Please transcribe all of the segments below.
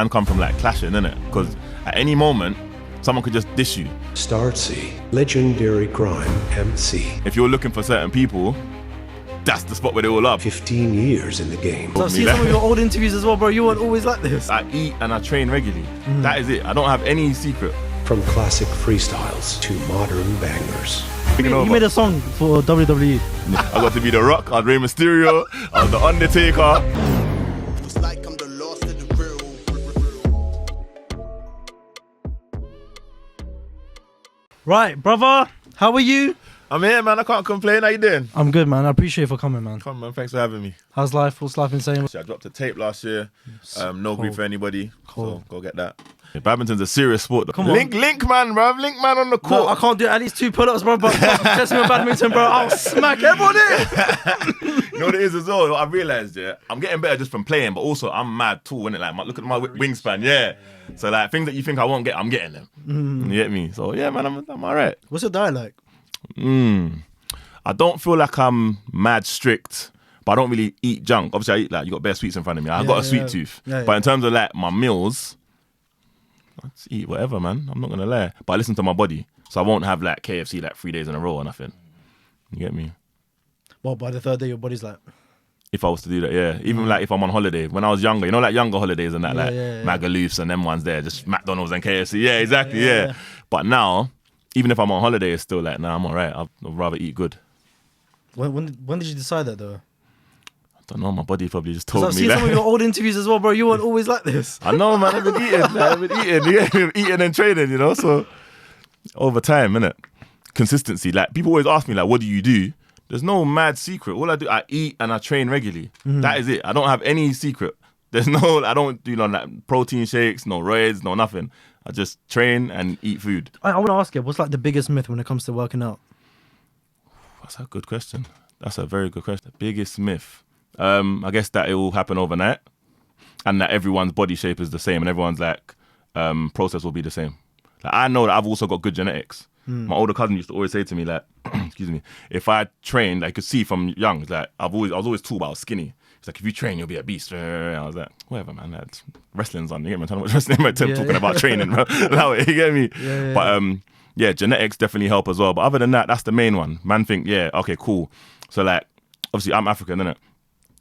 and come from like clashing, innit? Because at any moment, someone could just dish you. Startzy, legendary Grime MC. If you're looking for certain people, that's the spot where they all are. 15 years in the game. So I've seen some of your old interviews as well, bro. You weren't always like this. I eat and I train regularly. That is it. I don't have any secret. From classic freestyles to modern bangers. You made a song for WWE. I got to be The Rock, I was Rey Mysterio, I was The Undertaker. Right, brother. How are you? I'm here, man. I can't complain. How you doing? I'm good, man. I appreciate you for coming, man. Come on, man. Thanks for having me. How's life? What's life been saying? I dropped a tape last year. No grief for anybody. Cold. So go get that. Yeah, badminton's a serious sport. Come on. Link, man, bruv. Link, man on the court. No, I can't do at least 2 pull-ups, bro. But just me on badminton, bro. I'll smack everyone in. You know what it is as well? I realised, yeah, I'm getting better just from playing, but also I'm mad too, innit? Like, look at my wingspan, yeah. So like things that you think I won't get, I'm getting them. You get me? So yeah, man, I'm all right. What's your diet like? I don't feel like I'm mad strict, but I don't really eat junk. Obviously, I eat like, you got bare sweets in front of me. I've got a sweet tooth. But in terms of like my meals, I just eat whatever, man. I'm not gonna lie. But I listen to my body. So I won't have like KFC like 3 days in a row or nothing. You get me? Well, by the 3rd day, your body's like... If I was to do that, yeah. Even like if I'm on holiday. When I was younger, you know, like younger holidays and that, Magaloofs and them ones there, just McDonald's and KFC. Yeah, exactly, yeah. But now, even if I'm on holiday, it's still like, nah, I'm all right. I'd rather eat good. When did you decide that, though? I don't know, my body probably just told me. I've seen some of your old interviews as well, bro. You weren't always like this. I know, man. I've been eating. Eating and training, you know. So over time, innit? Consistency. Like people always ask me, like, what do you do? There's no mad secret. All I do, I eat and I train regularly. That is it. I don't have any secret. I don't do like protein shakes, no roids, no nothing. I just train and eat food. I want to ask you, what's like the biggest myth when it comes to working out? That's a good question. That's a very good question. Biggest myth. I guess that it will happen overnight and that everyone's body shape is the same and everyone's like process will be the same. Like, I know that I've also got good genetics. My older cousin used to always say to me, like, excuse me, if I trained, I could see from young, like I was always tall, but I was skinny. He's like, if you train, you'll be a beast. I was like, whatever, man. That's wrestling's on. You get me? I'm trying to watch wrestling. I'm talking about training, bro. You get me? But genetics definitely help as well. But other than that, that's the main one. Man think, yeah, okay, cool. So like, obviously I'm African, innit?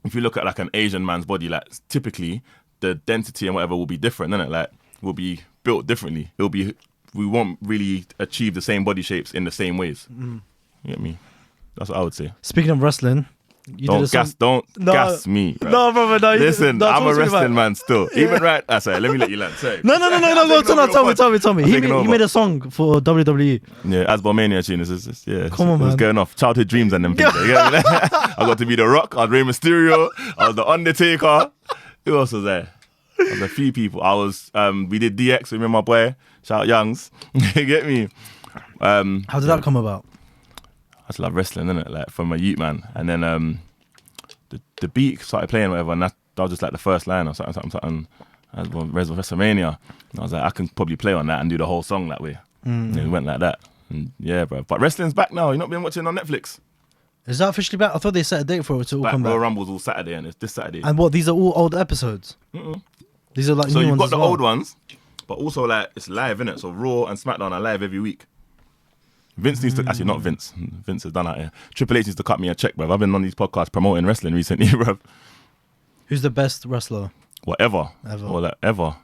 If you look at like an Asian man's body, like typically the density and whatever will be different, innit? Like will be built differently. We won't really achieve the same body shapes in the same ways. You get me? That's what I would say. Speaking of wrestling, don't gas me. Bro. No, brother, no. Listen, I'm a wrestling man still. Even right. Sorry, let me let you land. Sorry. No. Tell me. He made a song for WWE. Yeah, Asbomania tune. Yeah, come on, man. It was going off. Childhood dreams and them things. You get me? I got to be The Rock. I was Rey Mysterio. I was The Undertaker. Who else was there? There was a few people. We did DX with me and my boy. Shout out Youngs. You get me? How did that come about? I just love wrestling, innit? Like from a youth man. And then the beat started playing whatever, and that was just like the first line or something. I was on WrestleMania. And I was like, I can probably play on that and do the whole song that way. And it went like that. And yeah, bro. But wrestling's back now. You've not been watching on Netflix? Is that officially back? I thought they set a date for it to all come back. Royal Rumble's all Saturday, and it's this Saturday. And what? These are all old episodes? These are like so new ones. So you've got as the well. old ones, but also like it's live, innit? So Raw and SmackDown are live every week. Vince needs to, actually not Vince. Vince is done out here. Triple H needs to cut me a check, bruv. I've been on these podcasts promoting wrestling recently, bruv. Who's the best wrestler? Whatever. Ever. Or like ever.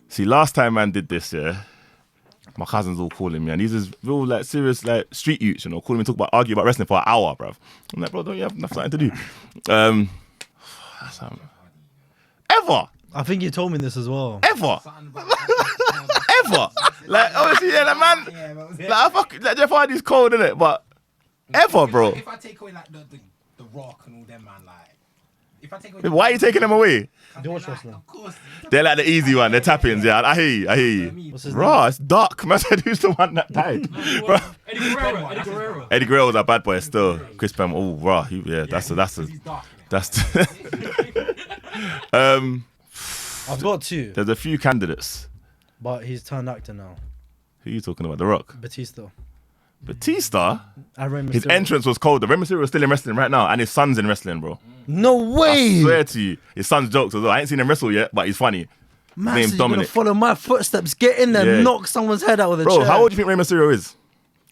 See, last time man did this, yeah, my cousins all calling me, and these is real like serious like street youths, you know, calling me argue about wrestling for an hour, bruv. I'm like, bro, don't you have something to do? Ever. I think you told me this as well. Ever. Ever. Like, obviously, yeah, that man, like Jeff Hardy's cold, innit? But ever, bro. If I take away like the Rock and all them, man, like, if I take away why are you taking them away? of course. They're like the easy one, they're tap-ins, yeah. I hear you. What's his Bro, it's dark. Man said who's the one that died? Bro. Eddie Guerrero. Eddie Guerrero was a bad boy still. Chris Benoit, oh, raw. That's I've got 2. There's a few candidates. But he's turned actor now. Who are you talking about? The Rock? Batista. His entrance was cold. The Rey Mysterio is still in wrestling right now, and his son's in wrestling, bro. No way! I swear to you. His son's jokes as well. I ain't seen him wrestle yet, but he's funny. His name's You're gonna Dominic. follow my footsteps. Get in there, Yeah. knock someone's head out with a Bro, chair. how old do you think Rey Mysterio is?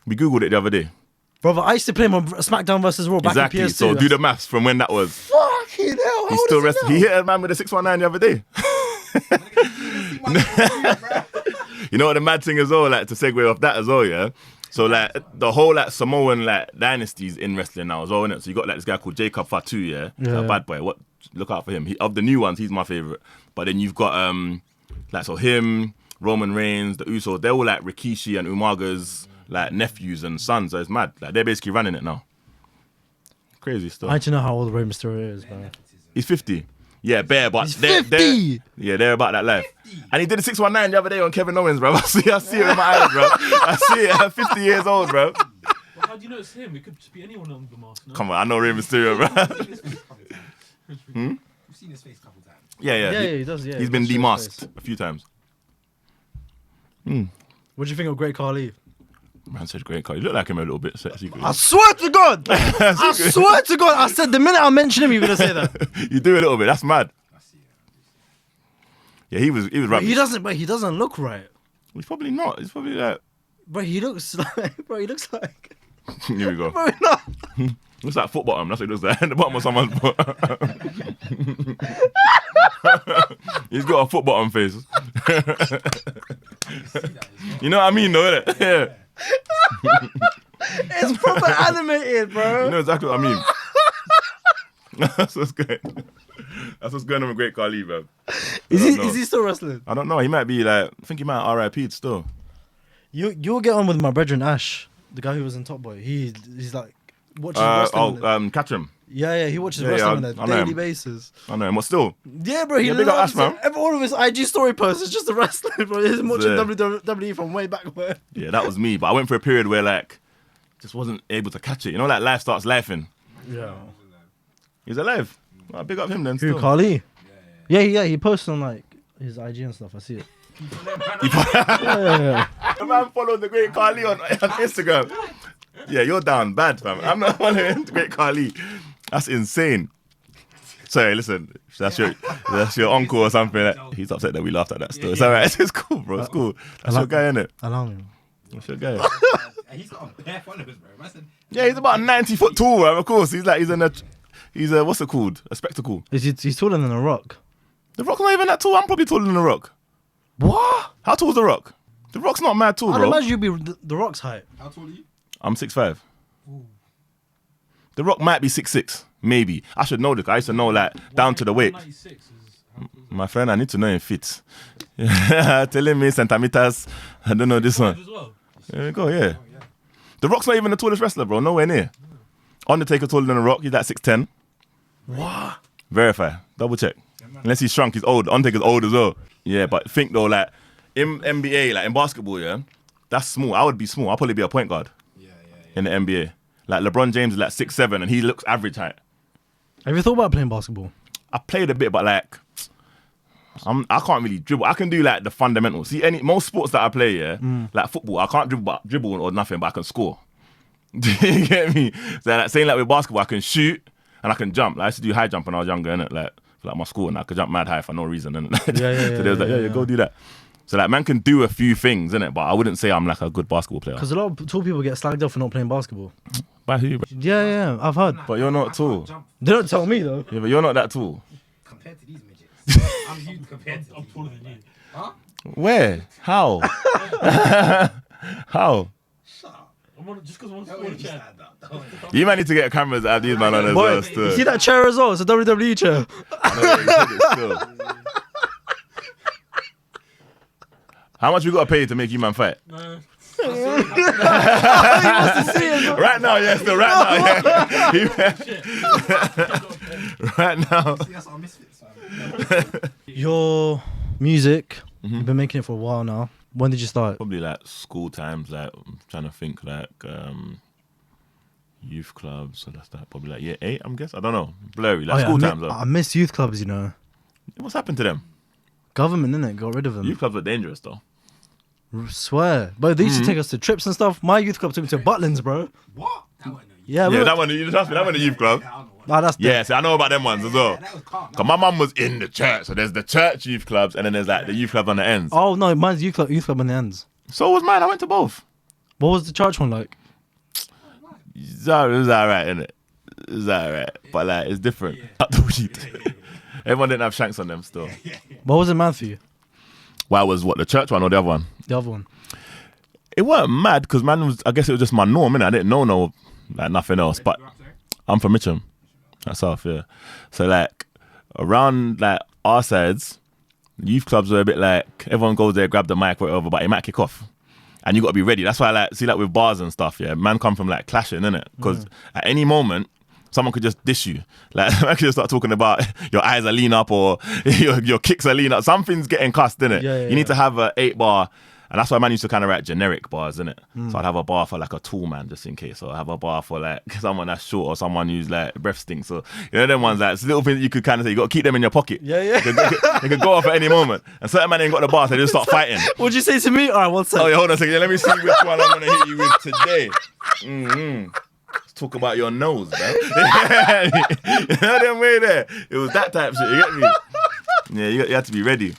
We googled it the other day. Brother, I used to play him on SmackDown vs. Raw back Exactly. in PS2. So do the maths from when that was. Fucking hell, how He's old still is resting. he He now? hit a man with a 619 the other day. You know what the mad thing is though, like to segue off that as well, yeah? So like the whole like Samoan like dynasties in wrestling now as well, innit? So you got like this guy called Jacob Fatu, yeah? Yeah. Bad boy. What look out for him. Of the new ones, he's my favourite. But then you've got like so him, Roman Reigns, the Usos, they're all like Rikishi and Umaga's like nephews and sons, so it's mad. Like they're basically running it now. Crazy stuff. I don't know how old Rey Mysterio is, bro. He's 50. Yeah, bare, but He's they're 50? they're about that life. And he did a 619 the other day on Kevin Owens, bro. I see it in my eyes, bro. I see it at 50 years old, bro. Well, how do you know it's him? It could just be anyone on the mask. No? Come on, I know Rey Mysterio, bro. You've seen his face a couple times. Yeah. He does, yeah. He's he been does show his demasked face. a few times. What do you think of Great Khali? Man said great car. You look like him a little bit secretly. I swear to God! I swear to God! I said the minute I mention him, you're gonna say that. You do a little bit. That's mad. I see it. Yeah, he was But rubbish. he doesn't look right. He's probably not. He's probably like. Bro, he looks like. Here we go. Bro, no. Looks like foot bottom. That's what it looks like. The bottom of someone's foot. He's got a foot bottom face. You know what I mean, though, innit? Yeah. It's proper animated, bro. You know exactly what I mean. That's what's going. That's what's going on with Great Khali, bro. Is I don't know. he still wrestling? I don't know. He might be like. I think he might RIP'd still. You'll get on with my brethren Ash, the guy who was in Top Boy. He's like watches wrestling. Catch him. Yeah, he watches Yeah, wrestling I on a know daily him. basis. I know him. But still, Yeah, bro, he Yeah, big up loves Ash, man. it. All of his IG story posts is just the wrestling, bro. He's watching Yeah. WWE from way back when. yeah, that was me. But I went through a period where like, just wasn't able to catch it. You know, like life starts lifing. Yeah. He's alive. Well, big up him then. Who, Still. Carly? Yeah, he posts on like his IG and stuff. I see it. Yeah. The man followed the Great Khali on Instagram. Yeah, you're down bad, fam. I'm not following the Great Khali. That's insane. Sorry, listen. That's your uncle or something. Like, he's upset that we laughed at that still. It's alright. It's cool, bro. It's cool. That's your guy, innit? Allow me. That's your guy. He's got a bare followers, bro. I said, Yeah, he's about 90 foot tall, bro. Of course. He's a what's it called? A spectacle. He's taller than a rock. The Rock's not even that tall. I'm probably taller than The Rock. What? How tall is The Rock? The Rock's not mad tall, I'd bro. imagine you'd be the rock's height. how tall are you? I'm 6'5". The Rock might be 6'6", maybe. I should know this. I used to know like down to the weight. 96 is. My friend, I need to know in feet. Telling me centimeters. I don't know this one. As well. There we go, yeah. The Rock's not even the tallest wrestler, bro. Nowhere near. Undertaker taller than The Rock. He's like 6'10". What? Verify. Double check. Unless he's shrunk, he's old. Undertaker's old as well. Yeah, but think though, like in NBA, like in basketball, yeah, that's small. I would be small. I'll probably be a point guard in the NBA. Like LeBron James is like 6'7" and he looks average height. Have you thought about playing basketball? I played a bit, but like I can't really dribble. I can do like the fundamentals. See, most sports that I play, yeah, like football, I can't dribble or nothing, but I can score. Do you get me? So like, saying like with basketball, I can shoot and I can jump. Like, I used to do high jump when I was younger, innit? Like for like my school, and I could jump mad high for no reason. Innit? So they was like, yeah, go do that. So like man can do a few things, innit? But I wouldn't say I'm like a good basketball player. Because a lot of tall people get slagged off for not playing basketball. By who, bro? Yeah, I've heard. But you're not tall. Jump They don't tell me though. Yeah, but you're not that tall. compared to these midgets. I'm huge compared to I'm these. taller than you. Huh? Where? How? How? Shut up. Just because I'm on Don't the make me chair. stand up. Don't make me- You might need to get cameras out of these man on as Boy, well. you Still. see that chair as well? It's a WWE chair. I know that you said it still. How much we got to pay to make you man fight? No. Right now, yes, still right now, yeah. Right now. See, that's our misfits, fam. Your music, you've been making it for a while now. When did you start? Probably like school times, like I'm trying to think like youth clubs, so that's that. Probably like year 8, I'm guessing. I don't know. Blurry, like school times though. I miss youth clubs, you know. What's happened to them? Government, innit? Got rid of them. Youth clubs are dangerous though. Swear. But they used to take us to trips and stuff. My youth club took me to Butlins, bro. What? That wasn't no Yeah, Yeah, that one. You trust me? That one the youth club. I don't know what. Nah, that's Yeah, see, I know about them ones as well. That was calm. Cause my mum was in the church, so there's the church youth clubs, and then there's like the youth club on the ends. Oh no, mine's youth club on the ends. So was mine. I went to both. What was the church one like? It was alright, innit? It was alright, but like it's different. Up the weed. Everyone didn't have shanks on them still. What was it mad for you? Why was what the church one or the other one? The other one. It weren't mad because man was. I guess it was just my norm, innit? I didn't know like nothing else. But I'm from Mitcham, that's South, yeah. So like around like our sides, youth clubs were a bit like everyone goes there, grab the mic, whatever, but it might kick off. And you got to be ready. That's why I like, see like with bars and stuff, yeah, man come from like clashing, innit? Because at any moment, someone could just dish you. Like, I could just start talking about your eyes are lean up or your kicks are lean up. Something's getting cussed, innit? Yeah, you need to have a 8-bar. And that's why man used to kind of write generic bars, innit? So I'd have a bar for like a tall man just in case. Or I'd have a bar for like someone that's short or someone who's like breath stinks. So, you know, them ones like, it's little things you could kind of say, you got to keep them in your pocket. Yeah, yeah. They could go off at any moment. And certain man ain't got the bar, so they just start fighting. What'd you say to me? All right, one second. Oh, yeah, hold on a second. Yeah, let me see which one I'm going to hit you with today. Let's talk about your nose, man. You know them way there? It was that type shit, you get me? Yeah, you had to be ready.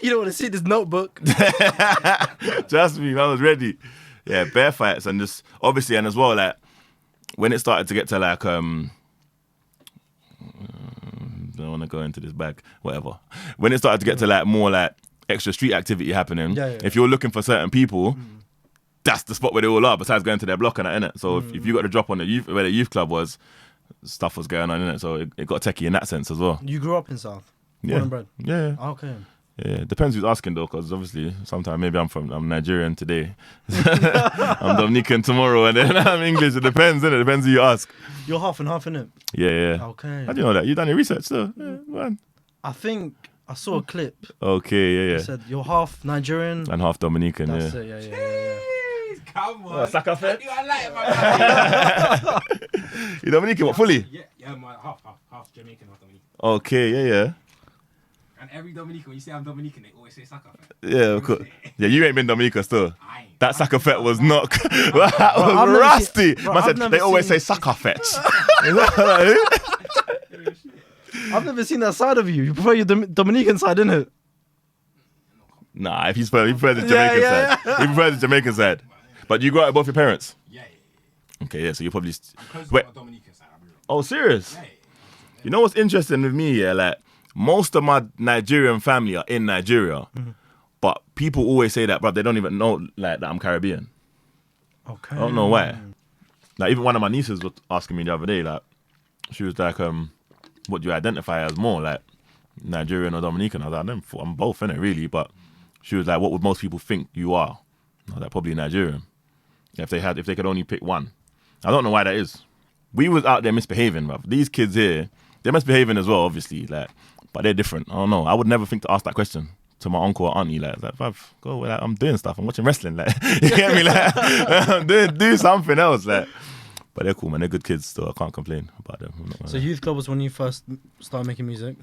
You don't want to see this notebook. Trust me, I was ready. Yeah, bear fights and just, obviously, and as well, like, when it started to get to like, don't want to go into this bag, whatever. When it started to get to like more like extra street activity happening, if you're looking for certain people, that's the spot where they all are, besides going to their block and that, innit? So if you got the drop on the youth, where the youth club was, stuff was going on, innit? So it got techie in that sense as well. You grew up in South? Yeah. Born and bred? Yeah. Okay. Yeah, depends who's asking though, because obviously sometimes maybe I'm Nigerian today, I'm Dominican tomorrow, and then I'm English. It depends, innit? It depends who you ask. You're half and half, innit? Yeah. Okay. How do you know that? You done your research though? Yeah, go on. I think I saw a clip. Okay, yeah. It said you're half Nigerian. And half Dominican, That's yeah. it, yeah. Come on. Saka Fett? I like it, man. You Dominican, what, fully? Yeah, man. Half Jamaican, half Dominican. Okay, yeah. And every Dominican, when you say I'm Dominican, they always say Saka Fett. Yeah, of course. Yeah, you ain't been Dominica still. I ain't. That Saka Fett was not. That was I've never rusty. seen- bro, Man I've said, never they always say seen- Saka Fett. I've never seen that side of you. You prefer your Dominican side, innit? Nah, if he prefers the Jamaican Yeah. side. He prefers the Jamaican side. But you grew up with both your parents? Yeah. Okay, yeah, so you probably... I'm close to Wait. my Dominican side. I'll be real. Oh, serious? Yeah. You know what's interesting with me, yeah? Like, most of my Nigerian family are in Nigeria. But people always say that, bro, they don't even know like that I'm Caribbean. Okay. I don't know why. Like, even one of my nieces was asking me the other day, like, she was like, what do you identify as more, like, Nigerian or Dominican? I was like, I'm both, innit, really, but she was like, what would most people think you are? I was like, probably Nigerian. If they could only pick one. I don't know why that is. We was out there misbehaving, bruv. These kids here, they're misbehaving as well, obviously, like, but they're different. I don't know. I would never think to ask that question to my uncle or auntie, like, bruv, go, like, I'm doing stuff. I'm watching wrestling, like, you get me, like, I'm do something else, like. But they're cool, man. They're good kids, so I can't complain about them. So youth club was when you first started making music?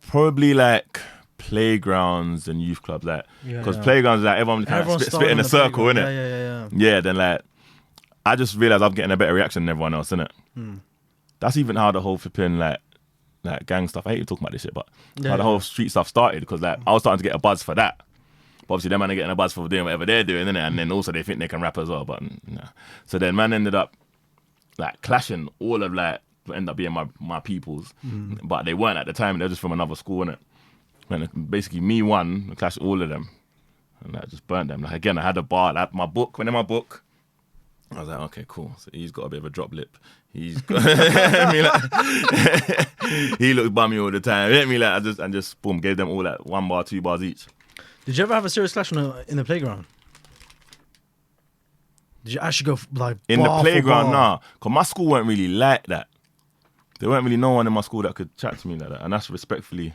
Probably like playgrounds and youth clubs, like, because playgrounds, like, everyone kind of spit in a circle, innit? Yeah. Yeah, then like, I just realised I'm getting a better reaction than everyone else, innit? That's even how the whole flipping like gang stuff, I hate talking about this shit, but how the whole street stuff started, because like, I was starting to get a buzz for that. But obviously them man are getting a buzz for doing whatever they're doing, innit? And then also they think they can rap as well, but nah. So then man ended up like clashing all of like, end up being my peoples, but they weren't at the time, they're just from another school, innit? And basically me one, I clashed all of them, and I just burnt them. Like, again, I had a bar, like my book, when in my book, I was like, okay, cool. So he's got a bit of a drop lip. He's got, I mean, like, he looks bummy all the time. You know me, like, I just boom, gave them all like 1 bar, 2 bars each. Did you ever have a serious clash in the playground? Did you actually go like In the bar for playground, bar? nah, because my school weren't really like that. There weren't really no one in my school that could chat to me like that, and that's respectfully.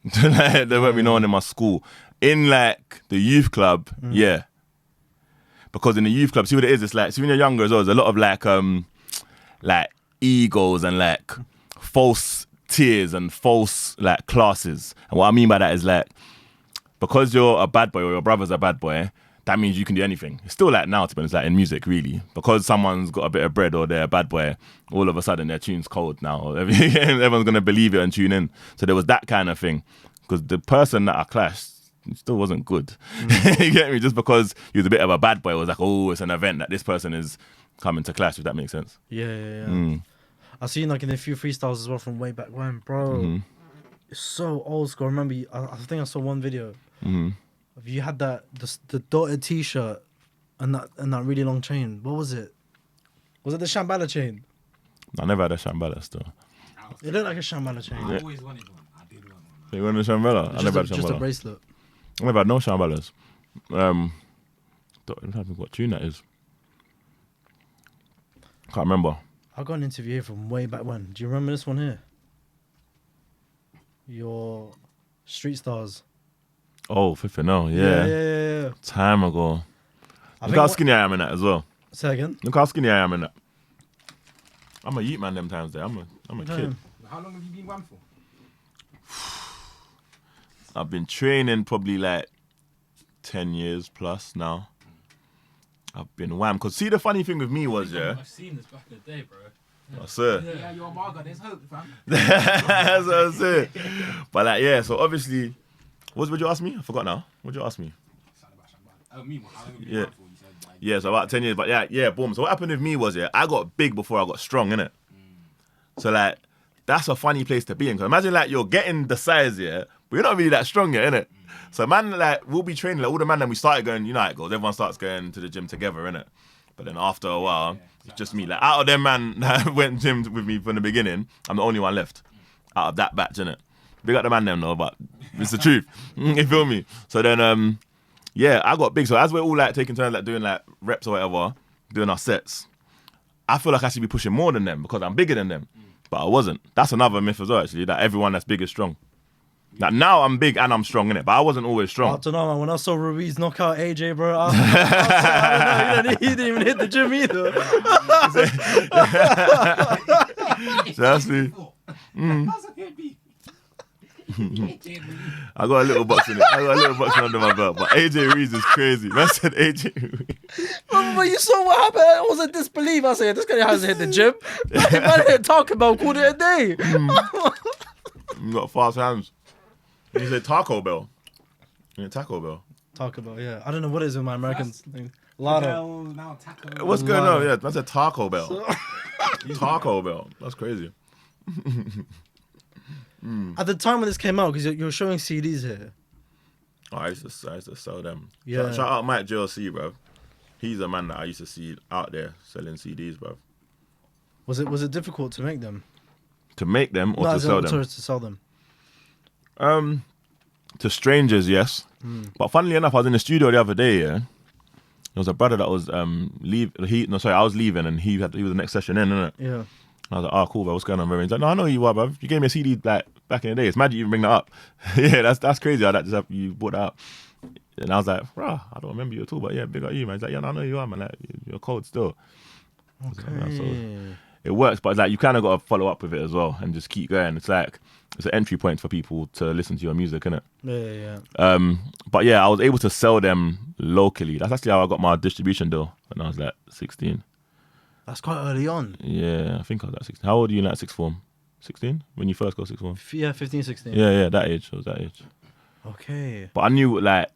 There weren't really no one in my school. In like the youth club, yeah. Because in the youth club, see what it is, it's like, see when you're younger as well, there's a lot of like egos and like false tiers and false like classes. And what I mean by that is like, because you're a bad boy or your brother's a bad boy, that means you can do anything. It's still like now, to be honest, like in music, really. Because someone's got a bit of bread or they're a bad boy, all of a sudden their tune's cold now. Everyone's going to believe it and tune in. So there was that kind of thing. Because the person that I clashed still wasn't good. You get me? Just because he was a bit of a bad boy, it was like, oh, it's an event that this person is coming to clash, if that makes sense. Yeah. I've seen like in a few freestyles as well from way back when, bro. It's so old school. I remember, I think I saw one video. You had the dotted t-shirt and that really long chain. What was it? Was it the Shambhala chain? I never had a Shambhala still. It looked like a Shambhala chain. I always wanted one. I did want one. You want a Shambhala? I never had a Shambhala. Just a bracelet. I never had no Shambalas. I'm trying to think what tune that is. Can't remember. I got an interview here from way back when. Do you remember this one here? Your Street Stars. Oh, flipping no, yeah. Yeah. Time ago. Look how skinny I am in that as well. Say again? Look how skinny I am in that. I'm a yeet man them times there. I'm a kid. How long have you been one for? I've been training probably like 10 years plus now. I've been wham. Because see, the funny thing with me was, yeah. I've seen this back in the day, bro. I swear. Yeah, you're a marga. There's hope, fam. That's what I'm saying. But like, yeah, so obviously, what would you ask me? I forgot now. What would you ask me? Me, how long have you been Yeah. one for? You said, like, Yeah, so about 10 years. But yeah, boom. So what happened with me was, yeah, I got big before I got strong, innit? So like, that's a funny place to be in. Because imagine like you're getting the size, yeah, but you're not really that strong yet, innit? So man, like, we'll be training, like all the man that we started going, you know how it goes. Everyone starts going to the gym together, innit? But then after a while, it's just me. Like, out of them man that went gym with me from the beginning, I'm the only one left out of that batch, innit? Big up the man them though, but it's the truth. You feel me? So then, yeah, I got big. So as we're all like taking turns, like doing like reps or whatever, doing our sets, I feel like I should be pushing more than them because I'm bigger than them. But I wasn't. That's another myth as well, actually, that everyone that's big is strong. Like, now I'm big and I'm strong, innit? But I wasn't always I strong. don't know, man. When I saw Ruiz knock out AJ, bro, I don't know. He didn't even hit the gym either. So that's me. how's it gonna be? I got a little boxing. Under my belt. But AJ Reeves is crazy. Man said AJ Reeves. But you saw what happened. I was in disbelief. I said, this guy hasn't hit the gym. Man here talking about called it a day. You got fast hands. You said Taco Bell. You said Taco Bell. Talk about, yeah. I don't know what it is with my Americans. Lotto. Well, now tackle. What's going on? Yeah, man said Taco Bell. Taco Bell. That's crazy. At the time when this came out, because you're showing CDs here. Oh, I used to sell them. Yeah. Shout out Mike JLC, bro. He's a man that I used to see out there selling CDs, bro. Was it difficult to make them? To make them or No, to sell them? sorry, to sell them. To strangers, yes. But funnily enough, I was in the studio the other day, yeah. There was a brother that was I was leaving and he was the next session in, innit? Yeah. I was like, oh, cool, bro, what's going on, bro? He's like, no, I know who you are, bro. You gave me a CD like back in the day. It's mad you even bring that up. Yeah, that's crazy how that just happened. You brought that up. And I was like, bro, I don't remember you at all, but yeah, big up you, man. He's like, yeah, no, I know who you are, man. Like, you're cold still. Okay. Like, so it works, but it's like you kind of got to follow up with it as well and just keep going. It's like it's an entry point for people to listen to your music, innit? Yeah. But yeah, I was able to sell them locally. That's actually how I got my distribution deal when I was like 16. That's quite early on. Yeah, I think I was like 16. How old are you in like sixth form? 16? When you first got sixth form? Yeah, 15, 16. Yeah, that age. I was that age. Okay. But I knew, like,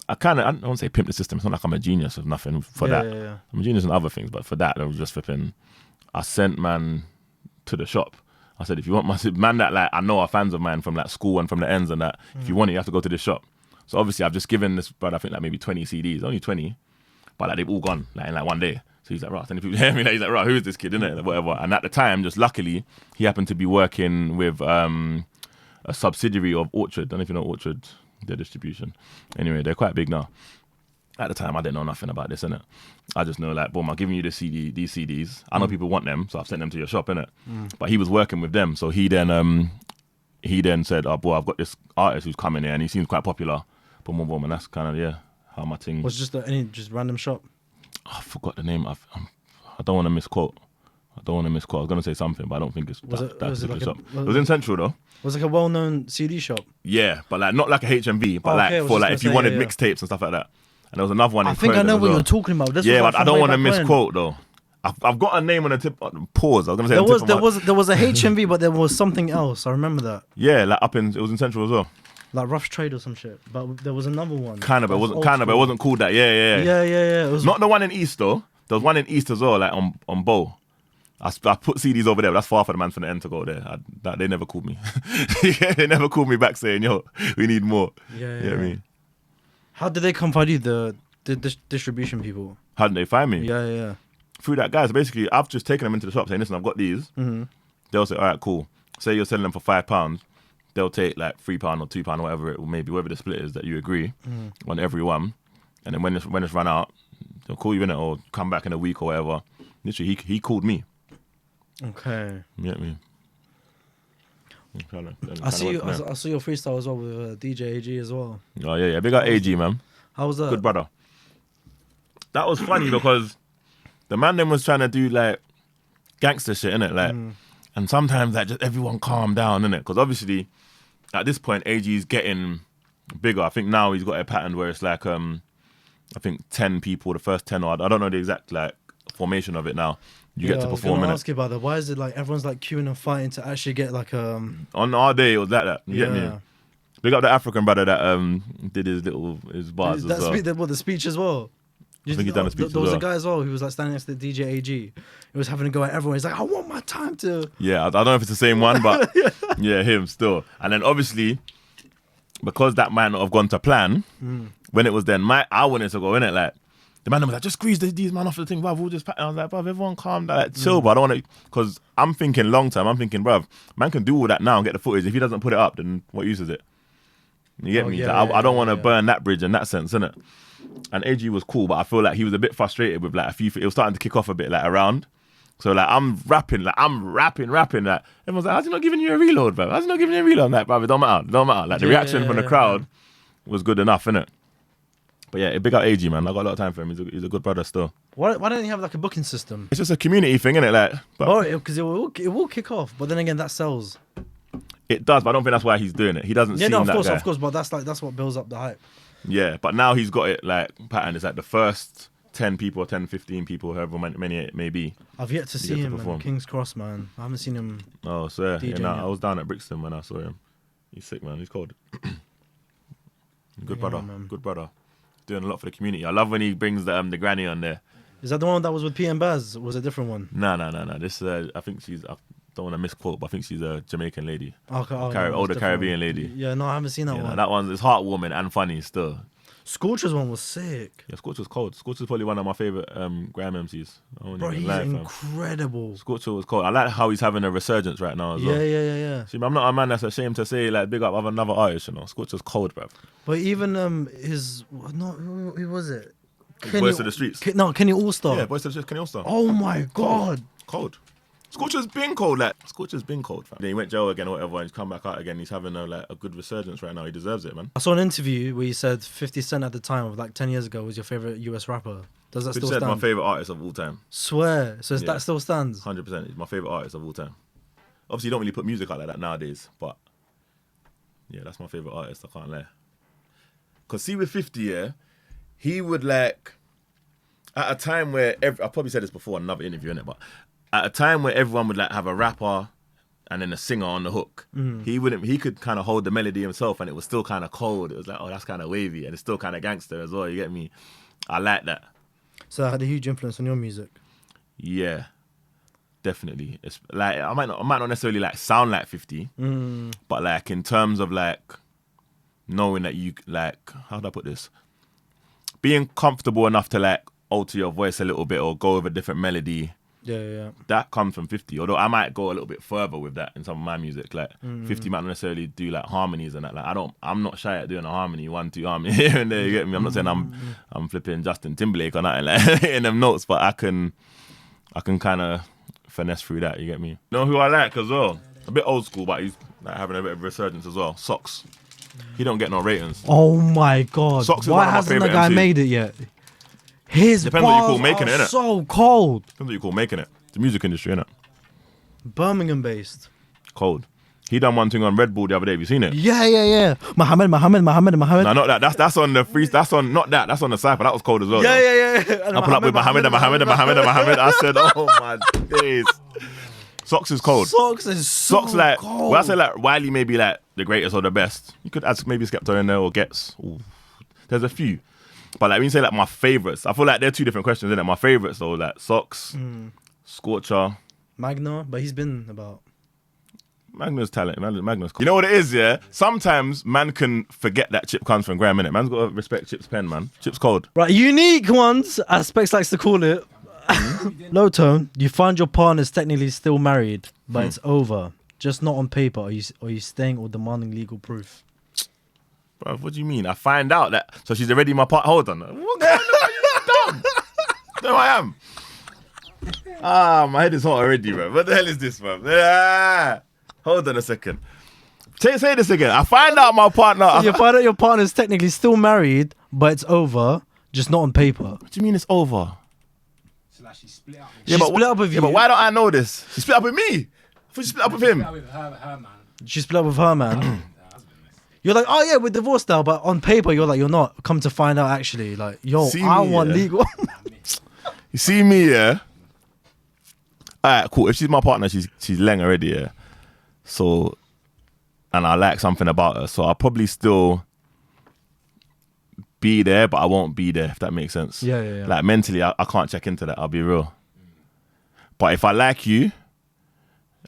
I don't want to say pimp the system. It's not like I'm a genius of nothing for that. Yeah. I'm a genius in other things, but for that, I was just flipping. I sent man to the shop. I said, if you want my man that like I know are fans of mine from like school and from the ends and that, if you want it, you have to go to this shop. So obviously, I've just given this brother, I think like maybe 20 CDs, only 20, but like they've all gone like in like one day. So he's like, right, and if people hear me, like, he's like, right, who is this kid, innit? Like, whatever. And at the time, just luckily, he happened to be working with a subsidiary of Orchard. I don't know if you know Orchard, their distribution. Anyway, they're quite big now. At the time, I didn't know nothing about this, innit? I just know, like, boom, I'm giving you these CDs. I know people want them, so I've sent them to your shop, innit? But he was working with them, so he then said, oh, boy, I've got this artist who's coming here, and he seems quite popular. Boom, boom, boom, and that's kind of, yeah, how my thing... Was just any random shop? I forgot the name. I don't want to misquote. I was going to say something, but I don't think it's that particular shop. It was in Central, though. Was it like a well-known CD shop? Yeah, but like not like a HMV, but Okay, like for like if you say, wanted yeah. mixtapes and stuff like that. there was another one. I in think I Croydon know as what well. you're talking about. This Yeah, was like but I from don't way want to back when. misquote though. I've got a name on the tip. Pause. I was gonna say There on the was tip there of my- was there was a HMV, but there was something else. I remember that, Yeah, like it was in Central as well. like Rough Trade or some shit. But there was another one. Kind of, that it was wasn't old kind of, it school. wasn't called that. Yeah. Yeah. It was Not the one in East though. There was one in East as well, like on Bow. I put CDs over there, but that's far for the man from the end to go there. They never called me. They never called me back saying, "Yo, we need more." Yeah. You know what I mean? How did they come find you? The distribution people. How did they find me? Yeah. Through that guy. So basically, I've just taken them into the shop saying, "Listen, I've got these." Mm-hmm. They'll say, "All right, cool." Say you're selling them for £5. They'll take like £3 or £2 or whatever it will maybe, whatever the split is that you agree on every one. And then when it's run out, they'll call you in it or come back in a week or whatever. Literally, he called me. Okay. You get me? I see you. I saw your freestyle as well with DJ AG as well. Oh yeah. Big up AG, man. How was that? Good brother. That was funny because the man then was trying to do like gangster shit, innit? Like, and sometimes like just everyone calm down, innit? Because obviously at this point AG is getting bigger. I think now he's got a pattern where it's like I think 10 people, the first 10 or I don't know the exact like formation of it now. You get to perform in I was ask you about that. Why is it like everyone's like queuing and fighting to actually get like On our day, it was like that. You get me? Big up the African brother that did his bars as well. The speech as well. I think he's done a speech There was as a well. guy as well who was like standing next to the DJ AG. He was having to go at everyone. He's like, I want my time to. Yeah, I don't know if it's the same one, but yeah, him still. And then obviously, because that might not have gone to plan, when it was then I wanted to go in it like. The man was like, just squeeze these man off the thing, bruv. We'll just pack. And I was like, bruv, everyone calm down. Like, chill, but I don't want to, because I'm thinking long term. I'm thinking, bruv, man can do all that now and get the footage. If he doesn't put it up, then what use is it? You get me? yeah, I don't want to yeah. burn that bridge in that sense, innit? And AG was cool, but I feel like he was a bit frustrated with like a few. It was starting to kick off a bit like around. So like I'm rapping. Like everyone's like, how's he not giving you a reload, bruv? How's he not giving you a reload? I'm like, bruv, it don't matter. Like the reaction from the crowd was good enough, innit? But yeah, big up AG, man. I got a lot of time for him. He's a good brother still. Why don't you have like a booking system? It's just a community thing, innit? Like, Because it will kick off, but then again that sells. it does, but I don't think that's why he's doing it. He doesn't seem that guy. Of course, but that's what builds up the hype. Yeah, but now he's got it like pattern. It's like the first 10 people, 10, 15 people, however many it may be. I've yet to see get to him perform. at King's Cross, man. I haven't seen him. Oh, so yeah, DJing, I was down at Brixton when I saw him. He's sick, man. He's cold. Good brother. man. Good brother. Doing a lot for the community. I love when he brings the granny on there. Is that the one that was with P and Baz? Or was it a different one? No. This I think I don't want to misquote, but I think she's a Jamaican lady. Okay, Older Caribbean lady. Yeah, no, I haven't seen that Yeah, one. that one is heartwarming and funny still. Scorcher's one was sick. Yeah, Scorcher was cold. Scorcher's probably one of my favourite Grime MCs. I won't Bro, even he's lie, fam. incredible. Scorcher was cold. I like how he's having a resurgence right now as well. Yeah. See, I'm not a man that's ashamed to say like big up of another artist, you know. Scorcher's cold, bruv. But even who was it? Voice of the Streets. Kenny Allstar. Yeah, Voice of the Streets, Kenny Allstar. Oh my god. Cold. Scorcher's been cold, like Scorcher's been cold, fam. Then he went jail again or whatever, and he's come back out again. He's having a good resurgence right now. He deserves it, man. I saw an interview where you said 50 Cent at the time of like 10 years ago was your favorite US rapper. Does that 50 still Cent's stand? my favourite artist of all time. Swear. So Yeah. that still stands. 100%. He's my favourite artist of all time. Obviously, you don't really put music out like that nowadays, but yeah, that's my favourite artist. I can't lie. Because see, with 50, yeah, he would like, at a time where, I probably said this before in another interview, innit, but at a time where everyone would like have a rapper and then a singer on the hook, he could kind of hold the melody himself and it was still kind of cold. It was like, oh, that's kind of wavy and it's still kind of gangster as well, you get me? I like that. So that had a huge influence on your music. Yeah, definitely. It's like I might not necessarily like sound like 50, but like in terms of like knowing that you like, how do I put this? Being comfortable enough to like alter your voice a little bit or go with a different melody. Yeah. That comes from 50. Although I might go a little bit further with that in some of my music. Like 50 might not necessarily do like harmonies and that. Like I'm not shy at doing a harmony, 1-2 harmony here and there. You get me? I'm not saying I'm flipping Justin Timberlake or nothing like in them notes, but I can kind of finesse through that. You get me? You know who I like as well? A bit old school, but he's like having a bit of resurgence as well. Socks. He don't get no ratings. Oh my god. Socks is Why one of my hasn't the favourite guy MCs. made it yet? His Depends what you bars call making it, are innit? so cold. Depends what you call making it. The music industry, innit? Birmingham based. Cold. He done one thing on Red Bull the other day. Have you seen it? Yeah. Muhammad. No, not that. That's on the free. That's on not that. That's on the cypher. That was cold as well. though. Yeah. I pull up with Muhammad. I said, oh my days. Socks is cold. Socks is so Socks like cold. when I say like Wiley may be like the greatest or the best. You could add maybe Skepta in there or Gets. Ooh. There's a few, but like when you say like my favorites, I feel like they're two different questions. Isn't it? My favorites though, like Socks, Scorcher, Magna, but he's been about. Magna's talent. Magna's cool. You know what it is, yeah? Sometimes man can forget that Chip comes from Grime, innit? Man's got to respect Chip's pen, man. Chip's cold. Right, unique ones, as Specs likes to call it. Low tone, you find your partner's technically still married, but it's over. Just not on paper. Are you staying or demanding legal proof? Bro, what do you mean? I find out that... So she's already my part... Hold on. What kind of dumb? No, I am. My head is hot already, bro. What the hell is this, bro? Hold on a second. Say this again. I find out my partner... So you find out your partner's technically still married, but it's over, just not on paper. What do you mean it's over? So like she split up. She split up with you. Yeah, but why don't I know this? She split up with me. I thought she split up with him. Split up with her man. She split up with her, man. You're like, oh yeah, we're divorced now, but on paper you're like, you're not. Come to find out, actually, like, yo, See I me, want yeah. legal. You see me, yeah? Alright, cool. If she's my partner, she's leng already, yeah? So, and I like something about her, so I'll probably still be there, but I won't be there, if that makes sense. Yeah. Like, mentally, I can't check into that, I'll be real. But if I like you,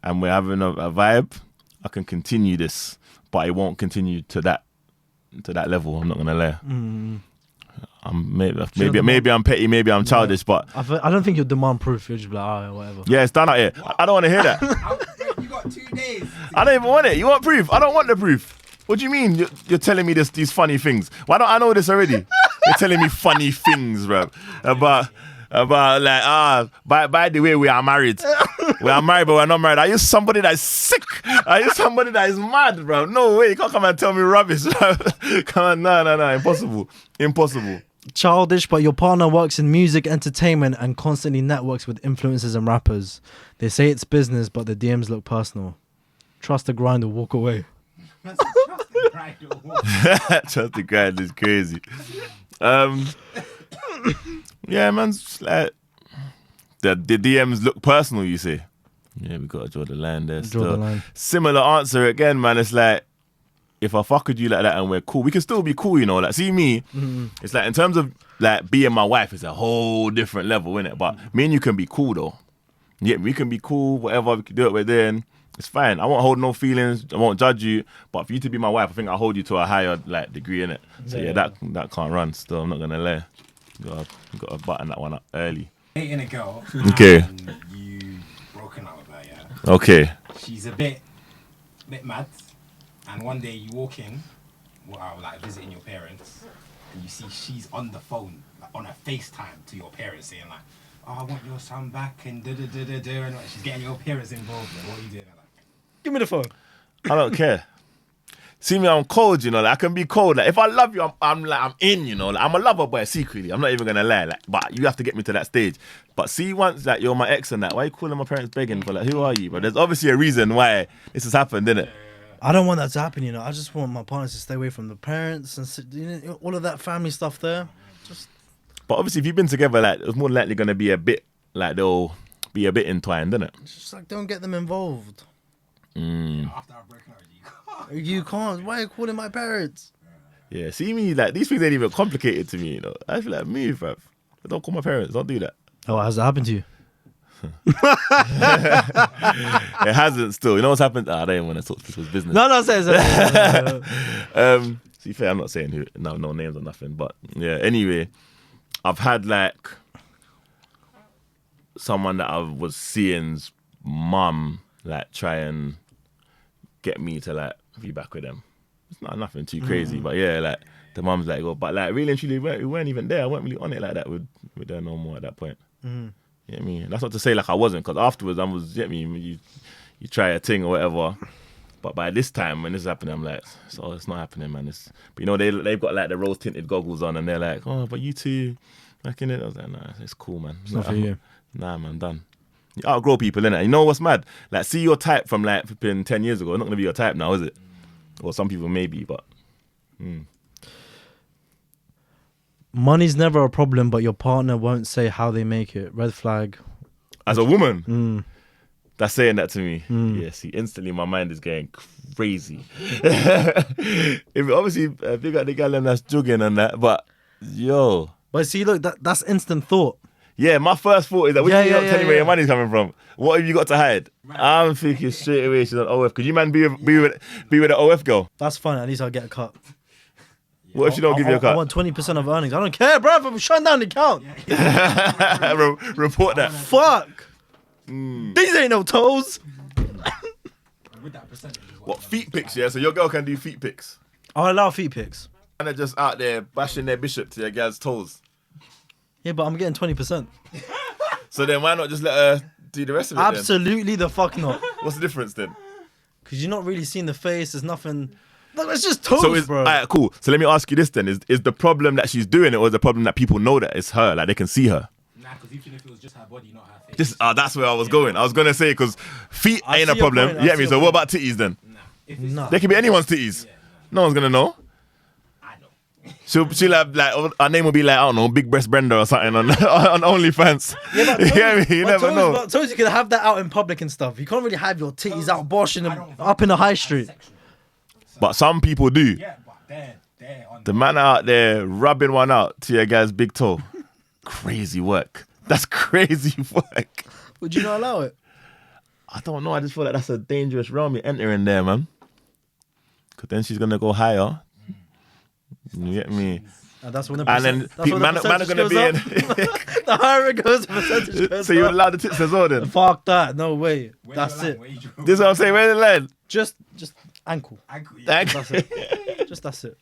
and we're having a vibe, I can continue this, but it won't continue to that level, I'm not gonna lie. Maybe I'm petty, maybe I'm childish, but I don't think you're demand proof. You're just like, oh, whatever. yeah, it's done out here. I don't want to hear that. You got 2 days. I don't even want it. You want proof? I don't want the proof. What do you mean you're telling me these funny things? Why don't I know this already? You're telling me funny things, bro. About like, by the way, we are married. We are married, but we're not married. Are you somebody that's sick? Are you somebody that is mad, bro? No way. You can't come and tell me rubbish. Come on, no. Impossible. Childish, but your partner works in music entertainment and constantly networks with influencers and rappers. They say it's business, but the DMs look personal. Trust the grind or walk away. Trust the grind is crazy. Yeah, man's like the DMs look personal, you say. Yeah, we gotta draw the line there. Draw the line. Similar answer again, man. It's like, if I fuck with you like that and we're cool, we can still be cool, you know. Like, see me, it's like in terms of like being my wife, it's a whole different level, innit? But me and you can be cool though. Yeah, we can be cool, whatever, we can do it, we're doing. It's fine. I won't hold no feelings. I won't judge you. But for you to be my wife, I think I'll hold you to a higher like degree, innit? So yeah, that can't run still. I'm not gonna lie. Got to button that one up early. Dating a girl. Okay. And you broken up with her, yeah. Okay. She's a bit mad. And one day you walk in, like visiting your parents, and you see she's on the phone, like on a FaceTime to your parents, saying like, "Oh, I want your son back," and and she's getting your parents involved. And what are you doing? Like, Give me the phone. I don't care. See me, I'm cold, you know. Like, I can be cold. Like, if I love you, I'm in, you know. Like, I'm a lover boy secretly. I'm not even gonna lie. Like, but you have to get me to that stage. But see, once like you're my ex and that, why are you calling my parents begging for like, who are you? But there's obviously a reason why this has happened, isn't it? I don't want that to happen, you know. I just want my partners to stay away from the parents and all of that family stuff there. But obviously, if you've been together, like, it's more likely gonna be a bit like they'll be a bit entwined, isn't it? It's just like, don't get them involved. after I've broken up, You can't. Why are you calling my parents? Yeah, see me, like, these things ain't even complicated to me, you know. I feel like, move, bruv. Don't call my parents. Don't do that. Oh, has that happened to you? It hasn't still. You know what's happened? I don't even want to talk people's business. No, say. To be fair, I'm not saying who, no names or nothing, but yeah, anyway, I've had like someone that I was seeing's mum like try and get me to like be back with them. It's not nothing too crazy, but yeah, like the mum's like, oh, but like really and truly, we weren't even there. I weren't really on it like that with her no more at that point. You know what I mean? That's not to say like I wasn't, because afterwards I was, you know what I mean, you try a thing or whatever. But by this time, when this is happening, I'm like, so it's not happening, man. But you know, they've got like the rose tinted goggles on, and they're like, oh, but you two, back in it. I was like, nah, it's cool, man. It's not for you. Nah, man, done. You outgrow people, innit? You know what's mad? Like, see your type from like flipping 10 years ago. It's not gonna be your type now, is it? Or some people maybe, but Money's never a problem, but your partner won't say how they make it. Red flag. as a woman, that's saying that to me. Yeah, see, instantly my mind is going crazy. If obviously big up the gal them that's jugging and that, but yo. But see, look, that's instant thought. Yeah, my first thought is that when you're not telling me where your money's coming from, what have you got to hide? I'm thinking straight away she's on OF. Could you man be with an OF girl? That's fine. At least I'll get a cut. What if she don't give you a I cut? want 20% of earnings. I don't care, bro. I'm shutting down the account. Report that. Fuck. These ain't no toes. With that percentage as well. What, feet pics, yeah? So your girl can do feet pics. I allow feet pics. And they're just out there bashing their bishop to their gal's toes. Yeah, but I'm getting 20%. So then why not just let her do the rest of it then? Absolutely the fuck not. What's the difference then? Because you're not really seeing the face. There's nothing. Look, it's just toes, So bro. alright, cool. So let me ask you this then. Is the problem that she's doing it, or is the problem that people know that it's her? Like they can see her? Nah, because even if it was just her body, not her face. Just that's where I was going. I was gonna say because feet I ain't see a your problem. point, I You get see me? your So what point. about titties then? Nah. If it's Nah. They can be anyone's titties. No one's gonna know. I know. She'll have like her name will be like I don't know, Big Breast Brenda or something on on OnlyFans. Yeah, but You get me? You but never toes, know. But toes, you can have that out in public and stuff. You can't really have your titties out boshing I them don't up in the vote high as street. sexual. But some people do. Yeah, but they're on The man out there rubbing one out to your guy's big toe. Crazy work. That's crazy work. Would you not allow it? I don't know. I just feel like that's a dangerous realm you're entering there, man. Because then she's going to go higher. You get me? And that's when the And then that's when man are percentage going to be goes in. up. The higher it goes, the percentage goes So you would up. allow the tits as well then? Fuck that. No way. Where's That's your line? it. Where you draw? This is what I'm saying. Where's the line? Just ankle. That's it. Just that's it.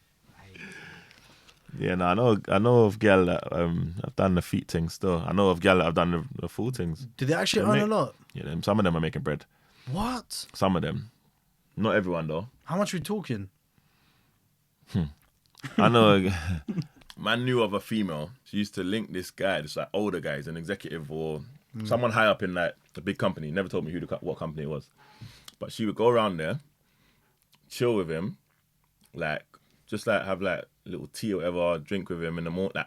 Yeah, no, I know of gal that have done the feet things still. I know of gal that have done the full things. Do they actually They earn a make- lot? Yeah, some of them are making bread. What? Some of them. Not everyone though. How much are we talking? I know man knew of a female. She used to link this guy, this like older guy, he's an executive or someone high up in like a big company. Never told me what company it was. But she would go around there, chill with him, like just like have like little tea or whatever, drink with him in the morning, like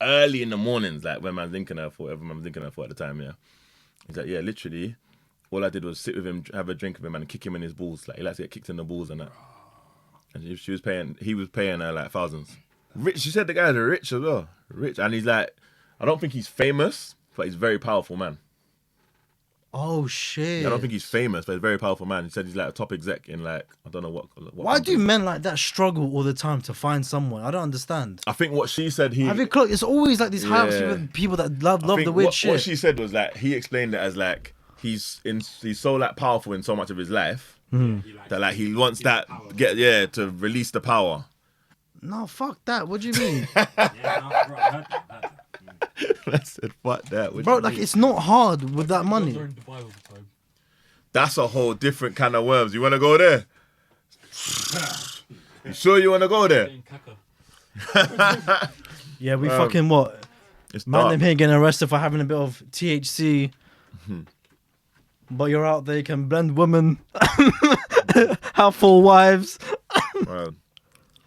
early in the mornings, like when man's linking her for whatever man's linking her for at the time, yeah. He's like, yeah, literally, all I did was sit with him, have a drink with him and kick him in his balls. Like he likes to get kicked in the balls and that. And he was paying her like thousands. Rich, she said the guys are rich as well. Rich. And he's like, I don't think he's famous, but he's a very powerful man. Oh shit. I don't think he's famous, but he's a very powerful man. He said he's like a top exec in like, I don't know what Why company. do men like that struggle all the time to find someone? I don't undernd. I think what she said Have you clocked? It's always like these high Yeah. ups people that love I think the weird what shit. she said was like, he explained it as like, he's so like powerful in so much of his life that like he wants that to release the power. No, fuck that. What do you mean? Yeah, nah, bro, I heard that. I said, fuck that. What Bro, do you like mean? it's not hard with that Girls money. are in Dubai all the time. That's a whole different kind of worms. You want to go there? You sure you want to go there? Getting caca. Yeah, we fucking what? It's Man, dark. them here getting arrested for having a bit of THC. But you're out there, you can blend women, have 4 wives. Well,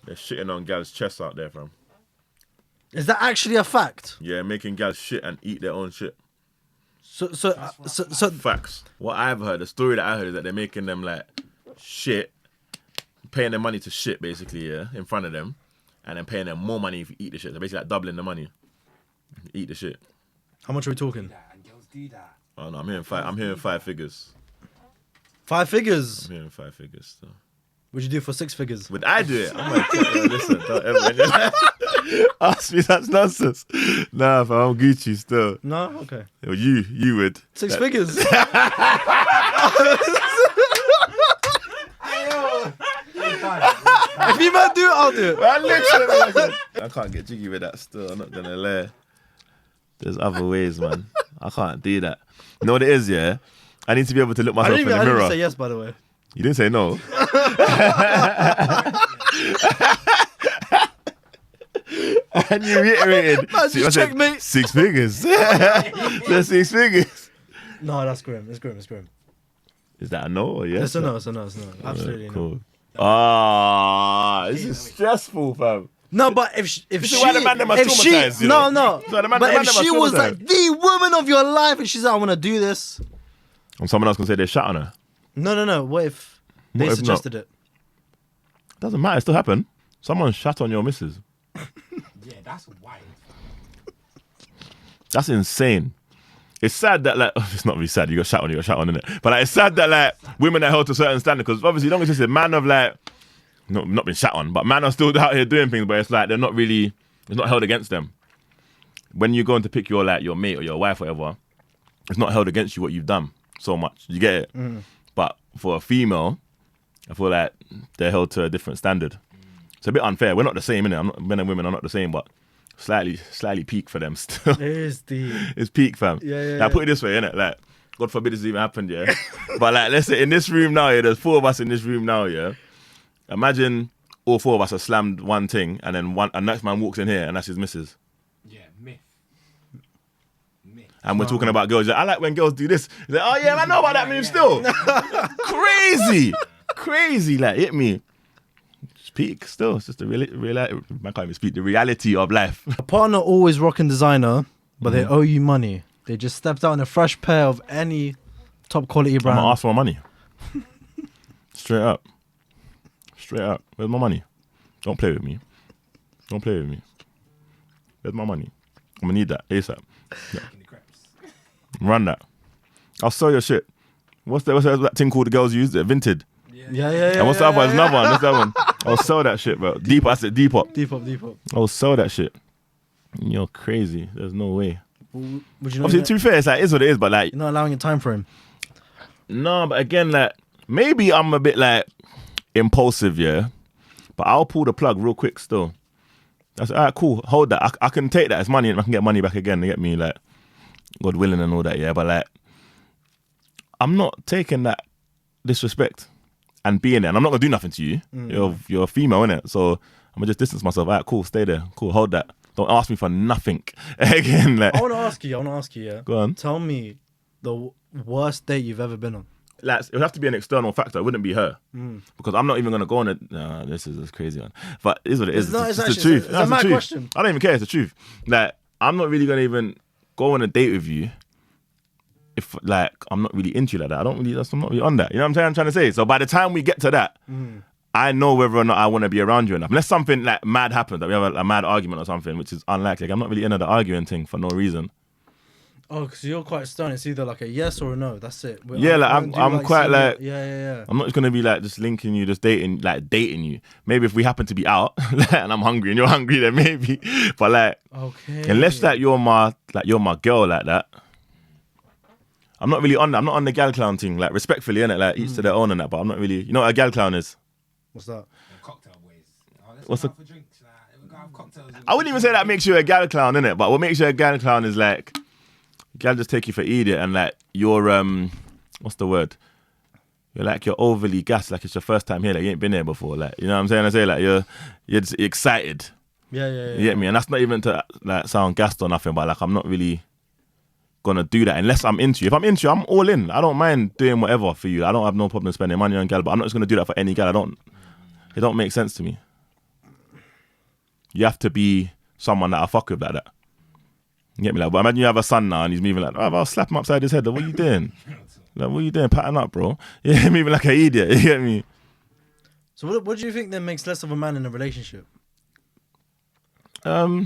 they're shitting on gals' chests out there, fam. Is that actually a fact? Yeah, making gals shit and eat their own shit. So Facts. What I've heard, the story that I heard is that they're making them like shit, paying them money to shit basically, yeah, in front of them, and then paying them more money if you eat the shit. They're basically like doubling the money. Eat the shit. how much are we talking? That, and girls do that. Oh no, I'm hearing 5 figures. 5 figures. I'm hearing 5 figures. So. What'd you do for 6 figures? Would I do it? I'm like, listen, don't ever ask me that's nonsense. Nah, fam, I'm Gucci still. No, okay. Well, you would. 6 figures. If you man do it, I'll do it. I literally, I can't get jiggy with that still. I'm not gonna lie. There's other ways, man. I can't do that. You know what it is, yeah? I need to be able to look I myself didn't in the even mirror. say yes, by the way. You didn't say no. And you reiterated. Man, just I said, checkmate. 6 figures. That's 6 figures. No, that's grim. It's grim. It's grim. Is that a no or yes? It's a no. It's a no. It's a no. Absolutely no. Cool. Ah, this is stressful, fam. No, but if she, This is why the man them are traumatized, you know? no. So the man But them if are she was traumatized. like the woman of your life, and she's like, I want to do this. And someone else can say they shot on her. No. What if they What if suggested it? Doesn't matter. It still happened. Someone shot on your missus. Yeah, that's wild. That's insane. It's sad that like it's not really sad. You got shot on, innit? But like, it's sad that like women are held to a certain standard because obviously, long as it's a man of like not been shot on, but man are still out here doing things. But it's like they're not really. It's not held against them. When you're going to pick your like your mate or your wife, or whatever, it's not held against you what you've done so much. You get it? But for a female, I feel like they're held to a different standard. It's a bit unfair. We're not the same, innit? Men and women are not the same, but slightly peak for them still. It is the It's peak, fam. Yeah. Now, put it this way, innit? Like, God forbid this even happened, yeah. But like, let's say in this room now, yeah, there's 4 of us in this room now, yeah. Imagine all 4 of us have slammed one thing, and then a next man walks in here, and that's his missus. Yeah, myth. And we're talking about girls. Like, I like when girls do this. He's like, oh yeah, I know about that move still. Crazy. Like, hit me. It's peak still. It's just the reality. I can't even speak. The reality of life. a partner always rocking designer, but they owe you money. They just stepped out in a fresh pair of any top quality I'm brand. gonna ask for my money. Straight up. Where's my money? Don't play with me. Where's my money? I'm gonna need that ASAP. In the crepes. Run that. I'll sell your shit. What's that thing called the girls use? The Vinted. Yeah. And what's the other one? There's another one. What's that one? I'll sell that shit, bro. I said Depop. Depop. I'll sell that shit. You're crazy. There's no way. Would you not? Obviously, to be fair, it's like, it's what it is, but like, You're not allowing a time frame. no, but again, like, maybe I'm a bit like impulsive, yeah. But I'll pull the plug real quick still. That's all right, cool. Hold that. I can take that as money and I can get money back again to get me, like, God willing and all that, yeah. But like, I'm not taking that disrespect and being there. And I'm not gonna do nothing to you. You're a female, innit? So I'm gonna just distance myself. All right, cool, stay there. Cool, hold that. Don't ask me for nothing again. Like, I want to ask you, yeah. go on. Tell me the worst date you've ever been on. Like, it would have to be an external factor. It wouldn't be her because I'm not even gonna go on it. No, this is crazy one. But it is what it is. It's It's actually- the truth. it's a That's the mad truth. question. I don't even care. It's the truth. Like, I'm not really gonna even go on a date with you if like I'm not really into you like that. I'm not really on that. You know what I'm trying to say? So by the time we get to that, I know whether or not I want to be around you enough. Unless something like mad happens, that we have a mad argument or something, which is unlikely. Like, I'm not really into the arguing thing for no reason. Oh, because you're quite stern. It's either like a yes or a no. That's it. Yeah, like, I'm quite seeing like- it. Yeah. I'm not just gonna be like just linking you, just dating you. Maybe if we happen to be out and I'm hungry and you're hungry, then maybe. But like, Okay. unless like you're my girl like that, I'm not really on that. I'm not on the gal clown thing. Like, respectfully, innit? Like, each to their own and that. But I'm not really. You know what a gal clown is? What's that? The cocktail boys. Oh, let's What's go out for drinks. We're gonna have cocktails. I wouldn't even say that makes you a gal clown, innit? But what makes you a gal clown is like, gal just take you for idiot and like you're what's the word? You're overly gassed, like it's your first time here, like you ain't been here before, like, you know what I'm saying? I say like you're just excited. Yeah. You get me? And that's not even to like sound gassed or nothing, but like I'm not really gonna do that unless I'm into you. If I'm into you, I'm all in. I don't mind doing whatever for you. I don't have no problem spending money on gal, but I'm not just gonna do that for any gal. It don't make sense to me. You have to be someone that I fuck with like that. You get me? Like, but imagine you have a son now and he's moving like, oh, I'll slap him upside his head. Like, what are you doing? Like, what are you doing? Pattern up, bro. Yeah, moving like an idiot. You get me? So what do you think then makes less of a man in a relationship? That's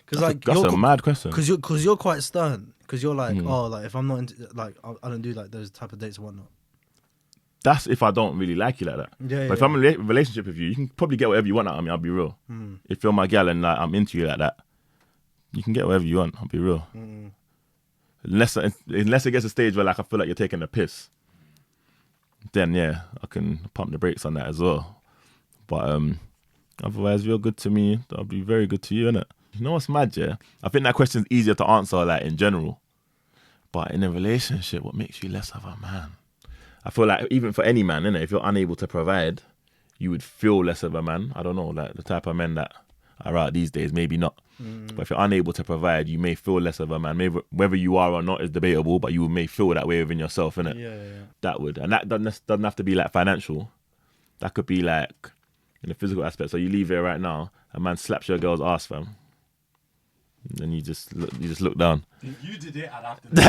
Because like a mad question. Because you're quite stern. Because you're like, oh, like if I'm not into, like I don't do like those type of dates and whatnot. That's if I don't really like you like that. Yeah. But if I'm in a relationship with you, you can probably get whatever you want out of me. I'll be real. If you're my gal and like I'm into you like that, you can get whatever you want. I'll be real. Unless it gets to a stage where like I feel like you're taking a piss, then yeah, I can pump the brakes on that as well. But otherwise, if you're good to me, I'll be very good to you, innit? You know what's mad, yeah? I think that question's easier to answer like in general. But in a relationship, what makes you less of a man? I feel like even for any man, innit, if you're unable to provide, you would feel less of a man. I don't know, like the type of men that are out these days. Maybe not. But if you're unable to provide, you may feel less of a man. Maybe whether you are or not is debatable, but you may feel that way within yourself, innit? Yeah. That would, and that doesn't have to be like financial. That could be like in the physical aspect. So you leave here right now, a man slaps your girl's ass, fam. Then you just look down. If you did it, I'd have to do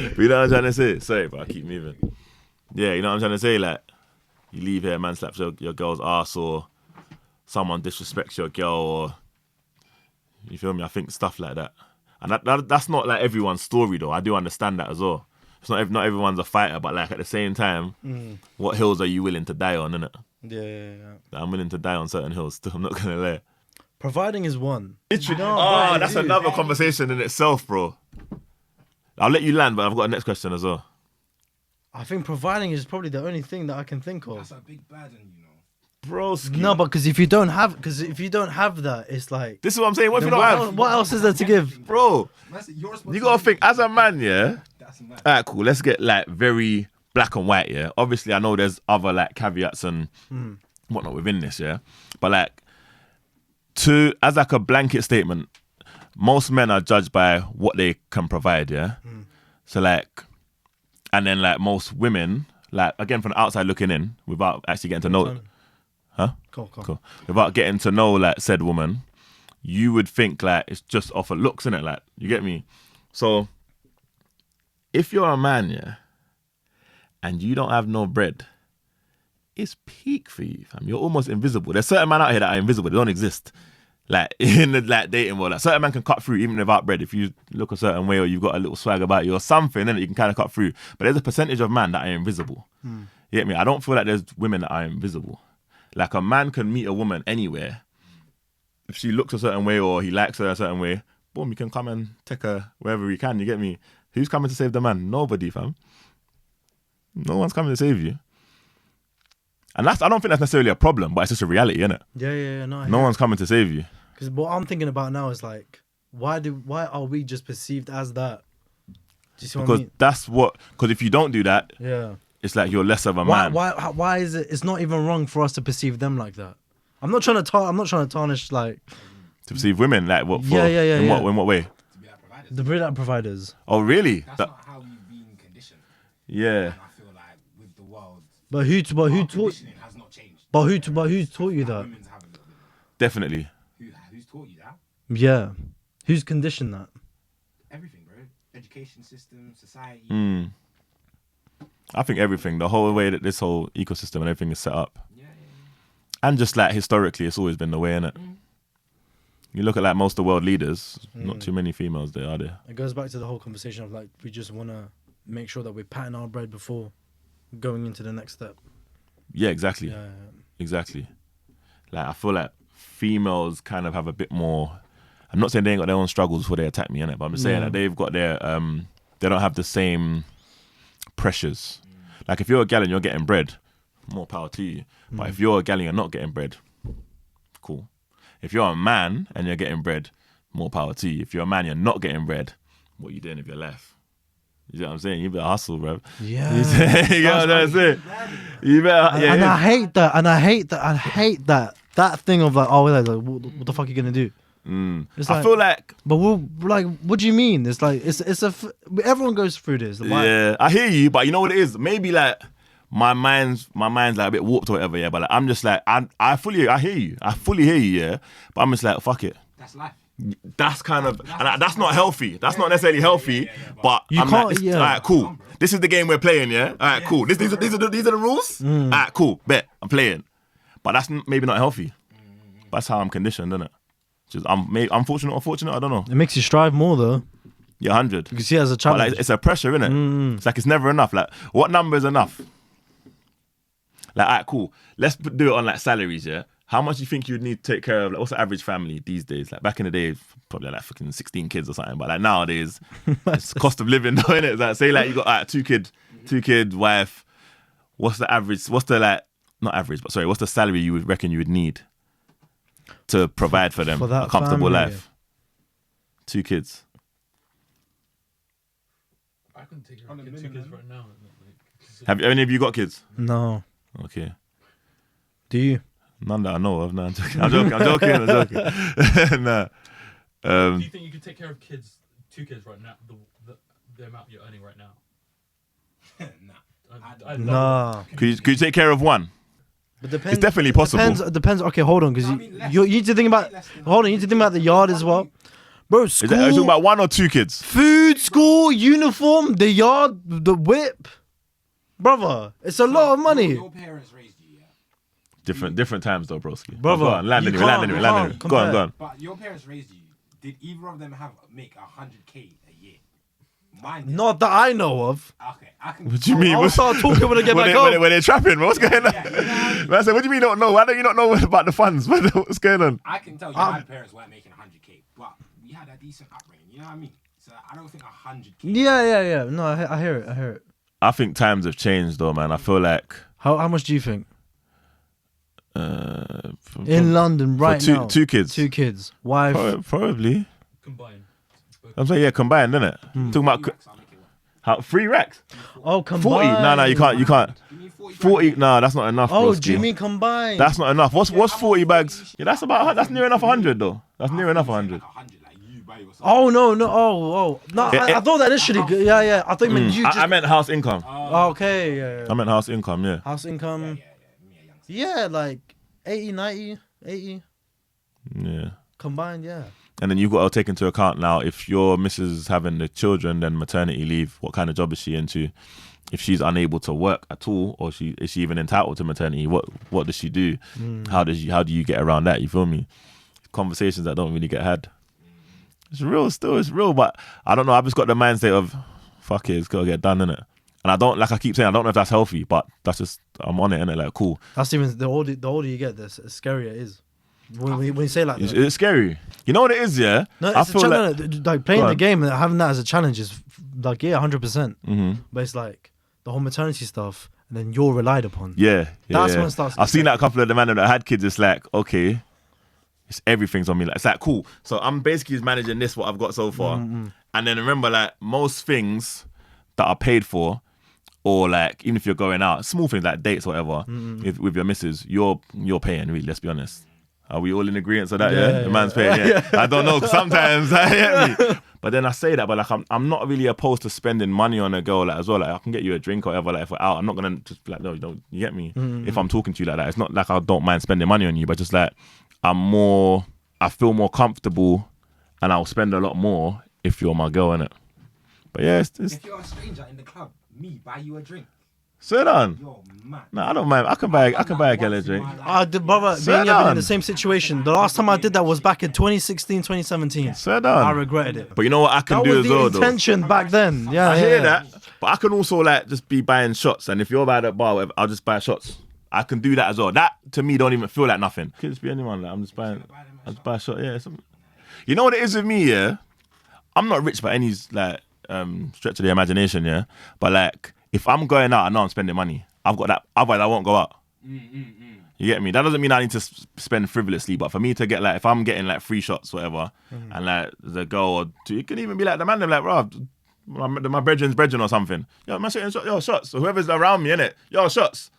it. You know what I'm trying to say? Sorry, but I keep moving. Yeah, you know what I'm trying to say? Like, you leave here, man slaps your girl's ass, or someone disrespects your girl, or you feel me? I think stuff like that. And that's not like everyone's story though. I do understand that as well. It's not everyone's a fighter, but like at the same time, what hills are you willing to die on, innit? Yeah. I'm willing to die on certain hills too, I'm not gonna lie. Providing is one. Literally. No, Oh, bro, that's dude. another conversation in itself, bro. I'll let you land, but I've got a next question as well. I think providing is probably the only thing that I can think of. That's a big burden, you know. Broski. No, but because if you don't have that, it's like. This is what I'm saying. What if you then don't have? what else is there to give? Bro, That's your you responsibility. gotta think, as a man, yeah? That's mad. Alright, cool. Let's get like very black and white, yeah? Obviously, I know there's other like caveats and whatnot within this, yeah? But like, as like a blanket statement, most men are judged by what they can provide, yeah? So like, and then like most women, like again from the outside looking in, without actually getting to know, Cool. without getting to know like said woman, you would think like it's just off of looks, innit? Like, you get me? So if you're a man, yeah, and you don't have no bread, it's peak for you, fam. You're almost invisible. There's certain men out here that are invisible. They don't exist. Like in the like dating world, like certain men can cut through even without bread. If you look a certain way or you've got a little swag about you or something, then you can kind of cut through. But there's a percentage of men that are invisible. You get me? I don't feel like there's women that are invisible. Like a man can meet a woman anywhere. If she looks a certain way or he likes her a certain way, boom, you can come and take her wherever he can. You get me? Who's coming to save the man? Nobody, fam. No one's coming to save you. And I don't think that's necessarily a problem, but it's just a reality, innit? Yeah. No one's coming to save you. Because what I'm thinking about now is like, why are we just perceived as that? Do you see what I Because mean? because if you don't do that, Yeah. it's like you're less of a Why? man. Why is it? It's not even wrong for us to perceive them like that. I'm not trying to tarnish like To perceive women, like what? For, Yeah. In what way? To be like providers. the bread providers. Oh, really? That's That- not how we've been conditioned. yeah. And I feel like with the world, But who our taught? conditioning has not changed. Who taught you that? Women's have a little bit. Definitely. Who's taught you that? Yeah. Who's conditioned that? Everything, bro. Education system, society. I think everything, the whole way that this whole ecosystem and everything is set up. Yeah. And just like historically, it's always been the way, innit? You look at like most of the world leaders, not too many females there, are there? It goes back to the whole conversation of like we just want to make sure that we're patting our bread before going into the next step. Yeah, exactly. Yeah. Exactly. Like, I feel like females kind of have a bit more. I'm not saying they ain't got their own struggles before they attack me, innit? But I'm just saying that they've got their. They don't have the same pressures. Like, if you're a gal and you're getting bread, more power to you. But if you're a gal and you're not getting bread, cool. If you're a man and you're getting bread, more power to you. If you're a man, you're not getting bread, what are you doing with your life? You know what I'm saying? You better hustle, bro. Yeah. You know what I'm saying? You better. Yeah, And yeah. I hate that. I hate that thing of like, oh, like, what the fuck are you gonna do? It's I feel like. but what do you mean? It's like everyone goes through this. Why? Yeah, I hear you, but you know what it is? Maybe like my mind's like a bit warped or whatever, yeah. But like, I'm just like I hear you. I fully hear you, yeah. But I'm just like, fuck it. That's life. That's kind of and that's not healthy. That's not necessarily healthy. But You I'm can't- like, yeah. all right, cool. This is the game we're playing, yeah. All right, cool. These are the rules. All right, cool. Bet I'm playing. But that's maybe not healthy. That's how I'm conditioned, isn't it? Just I'm fortunate or fortunate. I don't know. It makes you strive more though. Yeah, 100. You can see it as a But challenge. like, it's a pressure, innit? It's like it's never enough. Like, what number is enough? Like, alright, cool. Let's do it on like salaries, yeah? How much do you think you'd need to take care of? Like, what's the average family these days? Like, back in the day, probably like fucking 16 kids or something. But like nowadays, it's cost of living, though, innit? It's like, say like you got two kid wife. What's the average? What's the like, not average, but sorry, what's the salary you would reckon you would need to provide for them For that a comfortable family, life? 2 kids. I can take care On of the 2 kids minimum. right now. Have any of you got kids? No. Okay. Do you? None that I know of. No, I'm joking. I'm joking. Nah. Do you think you could take care of two kids right now? The amount you're earning right now? Nah. Nah. Could you take care of one? But depends, It's definitely possible. Depends. Okay, hold on, because you need to think about. Hold on, you need to think about the yard as well, bro. Are you talking School, about one or two kids? food, school, uniform, the yard, the whip, brother. It's a lot of money, Your parents raised you, yeah? Different times though, broski. brother. Go on, land you anyway. can't Go on. compare. But your parents raised you. Did either of them make 100K a year? Mine did. Not that I know of. Okay, I can. What do you mean? I'll start talking when I get back home. When they're trapping, what's going on? Man, I said, what do you mean you don't know? Why don't you not know about the funds? What's going on? I can tell you, my parents weren't making 100K, but we had a decent upbringing. You know what I mean? So I don't think 100K. Yeah. No, I hear it. I think times have changed though, man. I feel like How much do you think? In London right now. two kids. Two kids. Wife. Probably. Combined. I'm saying combined, isn't it? Talking about I'll make it work. how 3 racks. Oh, combined. 40. No, you can't. Give me 40. 40. No, that's not enough. Oh, broski. do you mean combined? That's not enough. What's 40 bags? Yeah, that's near enough 100 though. That's near enough 100. 100, like you by yourself. Oh no. No, I thought that initially. Yeah. I thought you meant you just. I meant house income. Okay, yeah. I meant house income. Yeah. House income. Yeah, Yeah, like 80, 90, 80 Yeah. combined. Yeah. And then you've got to take into account now if your missus is having the children, then maternity leave. What kind of job is she into? If she's unable to work at all, or is she even entitled to maternity? What does she do? How do you get around that? You feel me? Conversations that don't really get had. It's real, still. It's real, but I don't know. I've just got the mindset of fuck it, it's gotta get done, innit? And I don't, like I keep saying, I don't know if that's healthy, but that's just I'm on it, innit? Like cool. That's even the older you get, the scarier it is. When you say like that. It's scary. You know what it is, yeah? No, I it's feel like playing the game and having that as a challenge is like 100%. But it's like the whole maternity stuff, and then you're relied upon. Yeah. That's when it starts. I've seen that a couple of the men that had kids. It's like, okay, it's everything's on me. Like, it's like cool. So I'm basically managing this what I've got so far, and then remember, like most things that are paid for, or like even if you're going out, small things like dates or whatever, with your missus, you're paying. Really, let's be honest. Are we all in agreement on that? Yeah, the man's paying. Yeah. I don't know. 'Cause sometimes I get me. But then I say that, but like I'm not really opposed to spending money on a girl like as well. Like I can get you a drink or whatever. Like if we're out, I'm not gonna just be like, no, you don't. You get me? If I'm talking to you like that, it's not like I don't mind spending money on you, but just like I feel more comfortable, and I'll spend a lot more if you're my girl, innit? But yeah, it's If you're a stranger in the club, me buy you a drink. sit on. You're mad. No, I don't mind. I can buy a girl a drink. Brother, Sit being in down. the same situation. The last time I did that was back in 2016, 2017. Sit I down. regretted it. But you know what I can That do was as the well, though. intention back then. Yeah, I hear that, but I can also like just be buying shots, and if you're by the bar, whatever, I'll just buy shots. I can do that as well. That to me don't even feel like nothing. Could just be anyone. Like I'm just buying. I just buy a shot. Yeah. You know what it is with me? Yeah, I'm not rich by any like stretch of the imagination. Yeah, but like if I'm going out, I know I'm spending money. I've got that. Otherwise, I won't go out. You get me? That doesn't mean I need to spend frivolously, but for me to get like, if I'm getting like 3 shots, whatever, and like the girl or 2, it can even be like the man. They're like, bro, my brethren's brethren or something. Yo, man, yo, shots. So whoever's around me, innit? Yo, shots.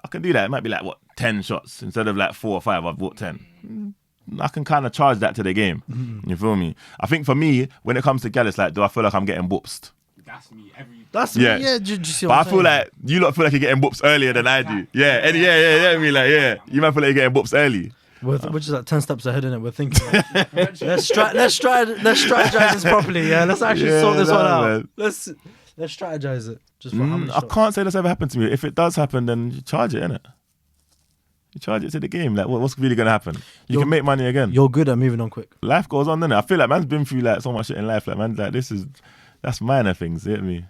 I can do that. It might be like 10 shots instead of like 4 or 5. I've bought 10. I can kind of charge that to the game. You feel me? I think for me, when it comes to gal, it's like, do I feel like I'm getting whooped? That's me. That's Yeah. yeah. Just see But what I I'm feel saying? like you lot feel like you're getting whoops earlier than I do. Yeah, and yeah. I mean, like, yeah, you might feel like you're getting whoops early. Which is like 10 steps ahead in it. We're thinking, like, let's strategize this properly. Yeah, let's actually sort this one out. Man. Let's strategize it. Just for how many I shots? can't say that's ever happened to me. If it does happen, then you charge it, innit? You charge it to the game. Like, what's really gonna happen? You can make money again. You're good at moving on quick. Life goes on, innit? I feel like man's been through like so much shit in life. Like, man, like that's minor things. You get me?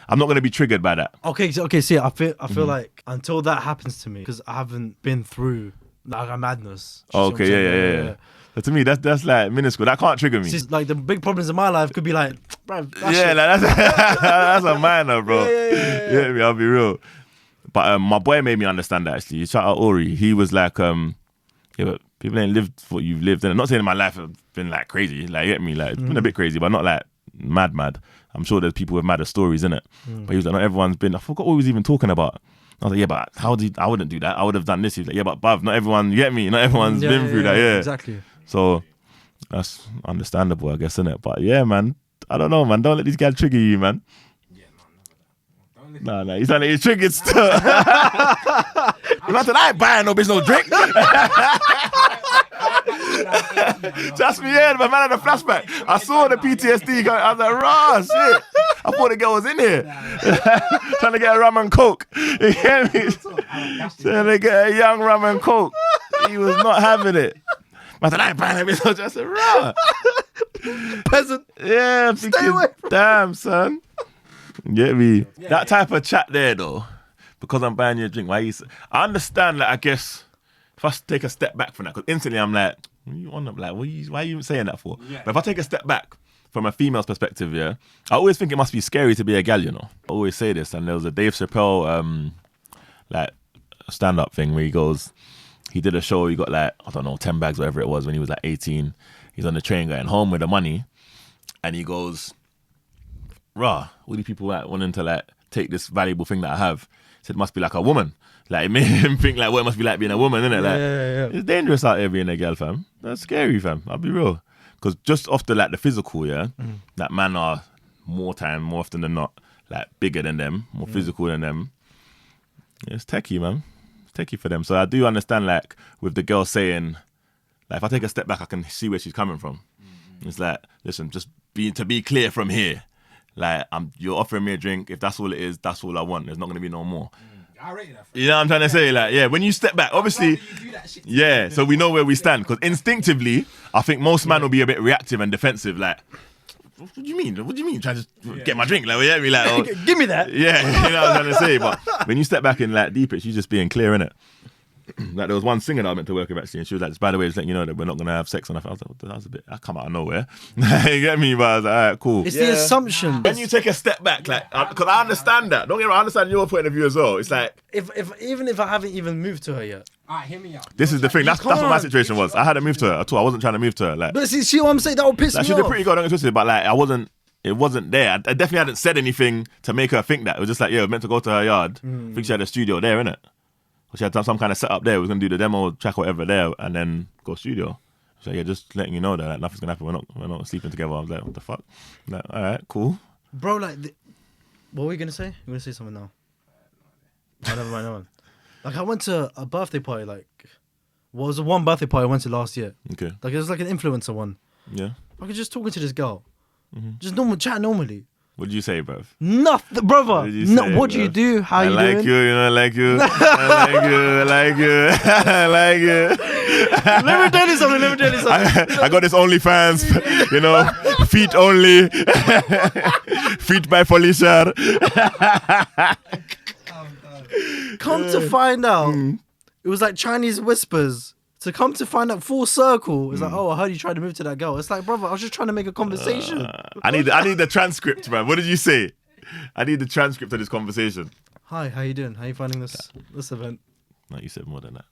I'm not gonna be triggered by that. Okay. See, I feel like until that happens to me, because I haven't been through like a madness. Do you see what I'm Okay, saying? yeah. But to me, that's like minuscule. That can't trigger me. See, like the big problems in my life could be like, bro, Yeah, like that's a minor, bro. Yeah. You get me? I'll be real. But my boy made me understand that actually. Shout out Ori. He was like, yeah, but people ain't lived what you've lived. And I'm not saying my life has been like crazy. Like, you get me? Like, it's been a bit crazy, but not like mad. I'm sure there's people with madder stories, innit? But he was like, not everyone's been. I forgot what he was even talking about. I was like, yeah, but I wouldn't do that. I would have done this. He was like, yeah, but bruv, not everyone, you get me? Not everyone's been through that, yeah. Exactly. So that's understandable, I guess, isn't it? But yeah, man, I don't know, man. Don't let these guys trigger you, man. Yeah, no, No, he's trying to get triggered still. Imagine I ain't buying no bitch no drink. Just me, yeah, my man had a flashback. I saw the PTSD going. I was like, raw, shit. I thought the girl was in here. Trying to get a rum and coke. You get me? Trying to get a young rum and coke. He was not having it. I said, I ain't buying that bitch. I said, raw. Peasant. Yeah, I'm thinking, away from damn, son. Get me? That type of chat there, though, because I'm buying you a drink. I understand that, I guess, if I take a step back from that, because instantly I'm like, what you want? Like, why are you saying that for? Yeah. But if I take a step back from a female's perspective, yeah, I always think it must be scary to be a gal, you know. I always say this, and there was a Dave Chappelle, like, stand-up thing where he did a show, he got like, I don't know, 10 bags, whatever it was, when he was like 18. He's on the train going home with the money, and he goes, rah, all these people like wanting to like take this valuable thing that I have. He said it must be like a woman. Like it made him think like what it must be like being a woman, isn't it? Like it's dangerous out there being a girl, fam. That's scary, fam. I'll be real. Because just off the like the physical, yeah, that man are more often than not, like bigger than them, more physical than them. Yeah, it's techie, man. It's techie for them. So I do understand like with the girl saying, like if I take a step back, I can see where she's coming from. It's like, listen, just to be clear from here. Like, you're offering me a drink. If that's all it is, that's all I want. There's not going to be no more. I rate that. You know what I'm trying to say? Like, yeah, when you step back, obviously, yeah, so we know where we stand. Because instinctively, I think most men will be a bit reactive and defensive. Like, what do you mean? What do you mean? Trying to get my drink? Like, yeah, me like, oh, give me that. yeah, you know what I'm trying to say. But when you step back and like deep it, she's just being clear, innit? Like there was one singer that I meant to work with actually, and she was like, by the way, just letting you know that we're not gonna have sex on. I was like, that was a bit. I come out of nowhere. You get me? But I was like, all right, cool. It's the assumption. When you take a step back, like, because I understand that. Don't get me wrong, I understand your point of view as well. It's like, even if I haven't even moved to her yet. Alright, hear me out. this is the thing. That's what my can't. situation was. I hadn't moved to her at all. I wasn't trying to move to her. Like, But see what I'm saying? That would piss like me she's a off. pretty girl, don't get twisted. But like, it wasn't there. I definitely hadn't said anything to make her think that. It was just like, yeah, we're meant to go to her yard. I think she had a studio there, innit? She had some kind of setup there. We was gonna do the demo track, whatever there, and then go studio. So yeah, just letting you know that like, nothing's gonna happen. We're not sleeping together. I was like, what the fuck? I'm like, all right, cool. Bro, like, what were you gonna say? You're gonna say something now? Oh, never mind, never mind. Like, I went to a birthday party. Like, what was the one birthday party I went to last year? Okay. Like, it was like an influencer one. Yeah. I was just talking to this girl, just normal chat normally. What did you say, bruv? Nothing, brother. What did you say, What do you bruv? do? How I you like doing? you, you know, I like you. I like you, I like you, I like you. Let me tell you something. I got this OnlyFans, you know, feet only, feet by Felicia. Come to find out, it was like Chinese whispers. To come to find out full circle, it's like, oh, I heard you tried to move to that girl. It's like, brother, I was just trying to make a conversation. I need the transcript, man. What did you say? I need the transcript of this conversation. Hi, how you doing? How you finding this event? No, you said more than that.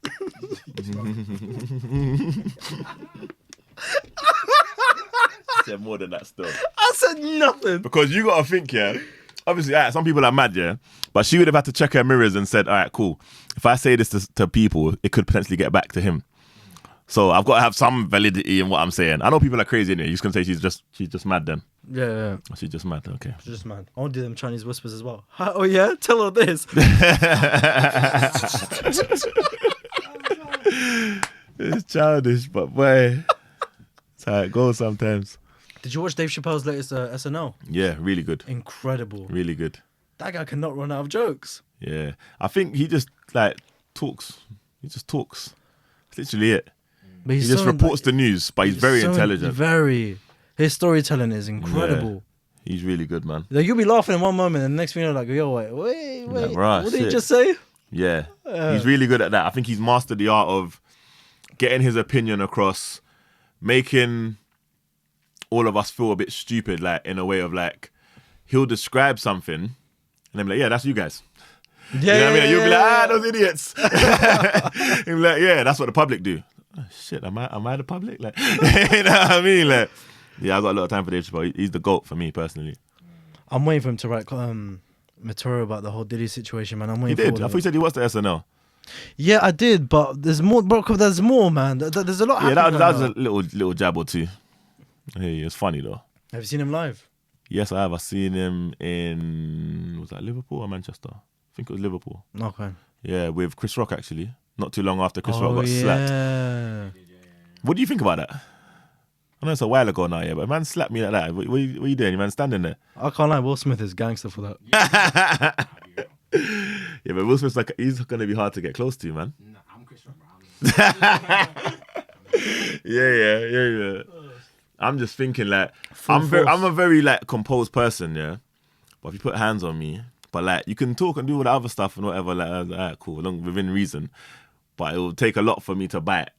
You said more than that still. I said nothing. Because you gotta think, yeah. Obviously, all right, some people are mad, yeah. But she would have had to check her mirrors and said, all right, cool. If I say this to people, it could potentially get back to him. So I've got to have some validity in what I'm saying. I know people are crazy in it. You're just gonna say she's just mad then. Yeah. She's just mad. Okay. Just mad. I want to do them Chinese whispers as well. Oh yeah, tell her this. It's childish, but boy, that's how it goes sometimes. Did you watch Dave Chappelle's latest SNL? Yeah, really good. Incredible. Really good. That guy cannot run out of jokes. Yeah, I think he just like talks. He just talks. That's literally it. But He just reports the news, but he's very intelligent. His storytelling is incredible. Yeah, he's really good, man. Like, you'll be laughing in one moment, and the next thing you're like, yo, wait. Like, right, what did he shit. just say? Yeah, he's really good at that. I think he's mastered the art of getting his opinion across, making all of us feel a bit stupid, like in a way of like, he'll describe something, and then be like, yeah, that's you guys. Yeah, You know what I mean? You'll be like, those idiots. He'll be like, yeah, that's what the public do. Oh, shit, am I the public? Like, you know what I mean? Like, yeah, I got a lot of time for Dave Chappelle. He's the GOAT for me personally. I'm waiting for him to write mature about the whole Diddy situation, man. I'm He waiting did. for I all thought you of it. said he watched the SNL. Yeah, I did, but there's more, bro. There's more, man. There's a lot. Yeah, happening that right was a now. little jab or two. Hey, it's funny though. Have you seen him live? Yes, I have. I've seen him in, was that Liverpool or Manchester? I think it was Liverpool. Okay. Yeah, with Chris Rock actually. Not too long after Chris Rock got slapped. Yeah. What do you think about that? I know it's a while ago now, yeah, but a man slapped me like that. What are you doing? You man standing there? I can't lie. Will Smith is gangster for that. Yeah, but Will Smith's like, he's going to be hard to get close to, man. Nah, I'm Chris Rock, bro. Yeah. I'm just thinking like, Full force. I'm a very like composed person, yeah. But if you put hands on me, but like you can talk and do all the other stuff and whatever, like, alright, cool, within reason. But it will take a lot for me to bite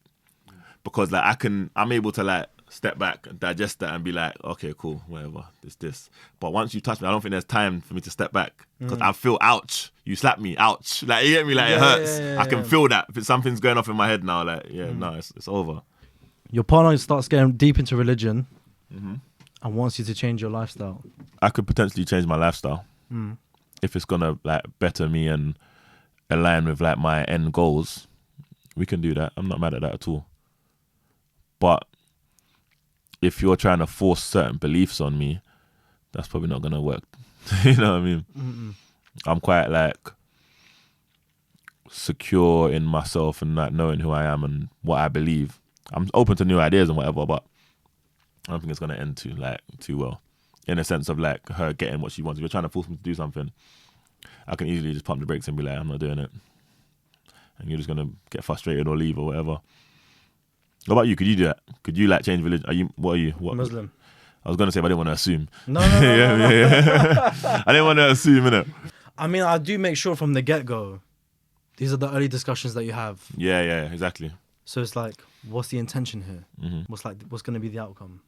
because like I'm able to like step back and digest that and be like, okay, cool, whatever, this. But once you touch me, I don't think there's time for me to step back because I feel ouch. You slap me, ouch. Like you get me, like it hurts. I can feel that. If something's going off in my head now, like no, it's over. Your partner starts getting deep into religion and wants you to change your lifestyle. I could potentially change my lifestyle if it's gonna like better me and align with like my end goals. We can do that. I'm not mad at that at all. But if you're trying to force certain beliefs on me, that's probably not gonna work. You know what I mean? I'm quite like secure in myself and like knowing who I am and what I believe. I'm open to new ideas and whatever, but I don't think it's gonna end too well. In a sense of like her getting what she wants. If you're trying to force me to do something, I can easily just pump the brakes and be like, I'm not doing it. And you're just gonna get frustrated or leave or whatever. What about you? Could you do that? Could you like change religion? What are you? What? Muslim. I was gonna say, but I didn't want to assume. No. I didn't want to assume, innit? I mean, I do make sure from the get-go, these are the early discussions that you have. Yeah, exactly. So it's like, what's the intention here? What's going to be the outcome?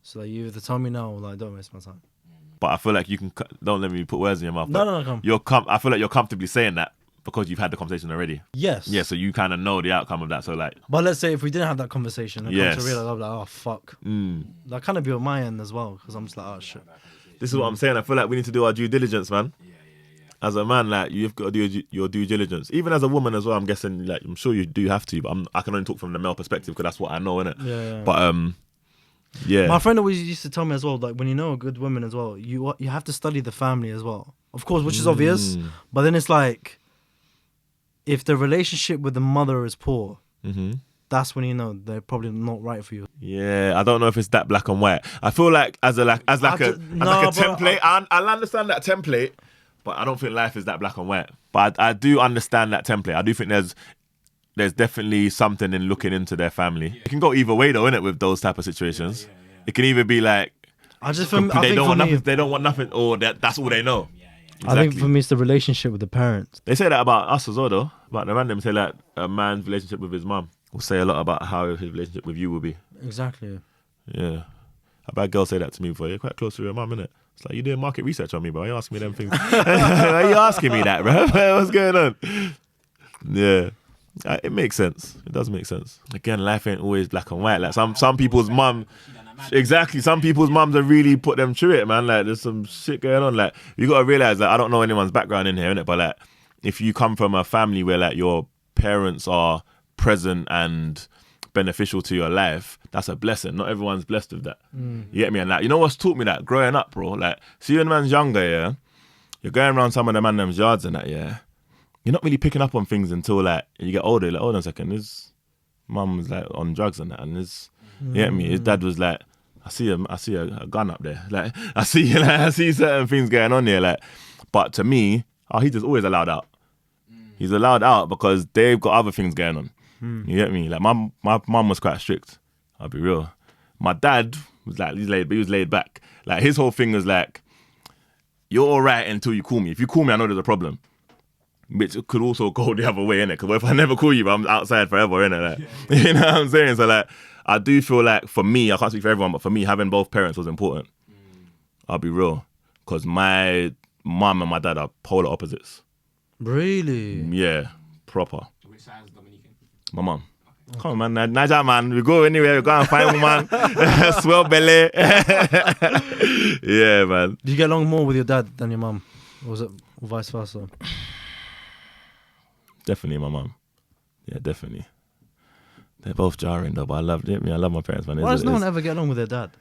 So like, you either tell me no or like, don't waste my time. But I feel like you can. Don't let me put words in your mouth. No, come. I feel like you're comfortably saying that because you've had the conversation already. Yes. Yeah, so you kind of know the outcome of that. So like, But let's say if we didn't have that conversation, I come Yes. to realize, I'm like, oh, fuck. That kind of be on my end as well, because I'm just like, oh, shit. this is what I'm saying. I feel like we need to do our due diligence, man. As a man, like you've got to do your due diligence. Even as a woman as well, I'm guessing. Like I'm sure you do have to, but I can only talk from the male perspective because that's what I know, innit? Yeah. But yeah. My friend always used to tell me as well, like when you know a good woman as well, you have to study the family as well. Of course, which is obvious, but then it's like, if the relationship with the mother is poor, that's when you know they're probably not right for you. Yeah, I don't know if it's that black and white. I feel like as a template, I'll understand that template, but I don't think life is that black and white. But I do understand that template. I do think there's definitely something in looking into their family. It can go either way though, innit, with those type of situations. It can either be like they don't want nothing, or that's all they know. Exactly. I think for me it's the relationship with the parents. They say that about us as well though. About the man, they say like a man's relationship with his mum will say a lot about how his relationship with you will be. Exactly. Yeah. I've had girls say that to me before. You're quite close to your mum, innit? It's like, you're doing market research on me, bro. Why are you asking me them things? Why are you asking me that, bro? What's going on? Yeah. It makes sense. It does make sense. Again, life ain't always black and white. Like some people's mum, exactly. Some people's mums have really put them through it, man. Like there's some shit going on. Like you got to realize that I don't know anyone's background in here, innit? But like, if you come from a family where like your parents are present and beneficial to your life, that's a blessing. Not everyone's blessed with that. You get me? And like, you know what's taught me that growing up, bro? Like, see when man's younger, yeah, you're going around some of the man them's yards and that, yeah. You're not really picking up on things until like you get older. Like, hold on a second, his mum was like on drugs and that, and you get me? His dad was like, I see a gun up there. Like, I see certain things going on here. Like, but to me, he's just always allowed out. He's allowed out because they've got other things going on. You get me? Like my mum was quite strict. I'll be real. My dad was like, he was laid back. Like his whole thing was like, you're all right until you call me. If you call me, I know there's a problem. Which could also go the other way, innit? Because if I never call you, I'm outside forever, innit? Like, you know what I'm saying? So like, I do feel like for me, I can't speak for everyone, but for me, having both parents was important. I'll be real. Because my mum and my dad are polar opposites. Really? Yeah, proper. Which side is Dominican? My mum. Come on, man. Niger, man. We go anywhere. We go and find one, man. Swell belly. Yeah, man. Do you get along more with your dad than your mum? Or was it vice versa? Definitely my mum. Yeah, definitely. They're both jarring though, but I love it. I love my parents, man. Why does no one ever get along with their dad?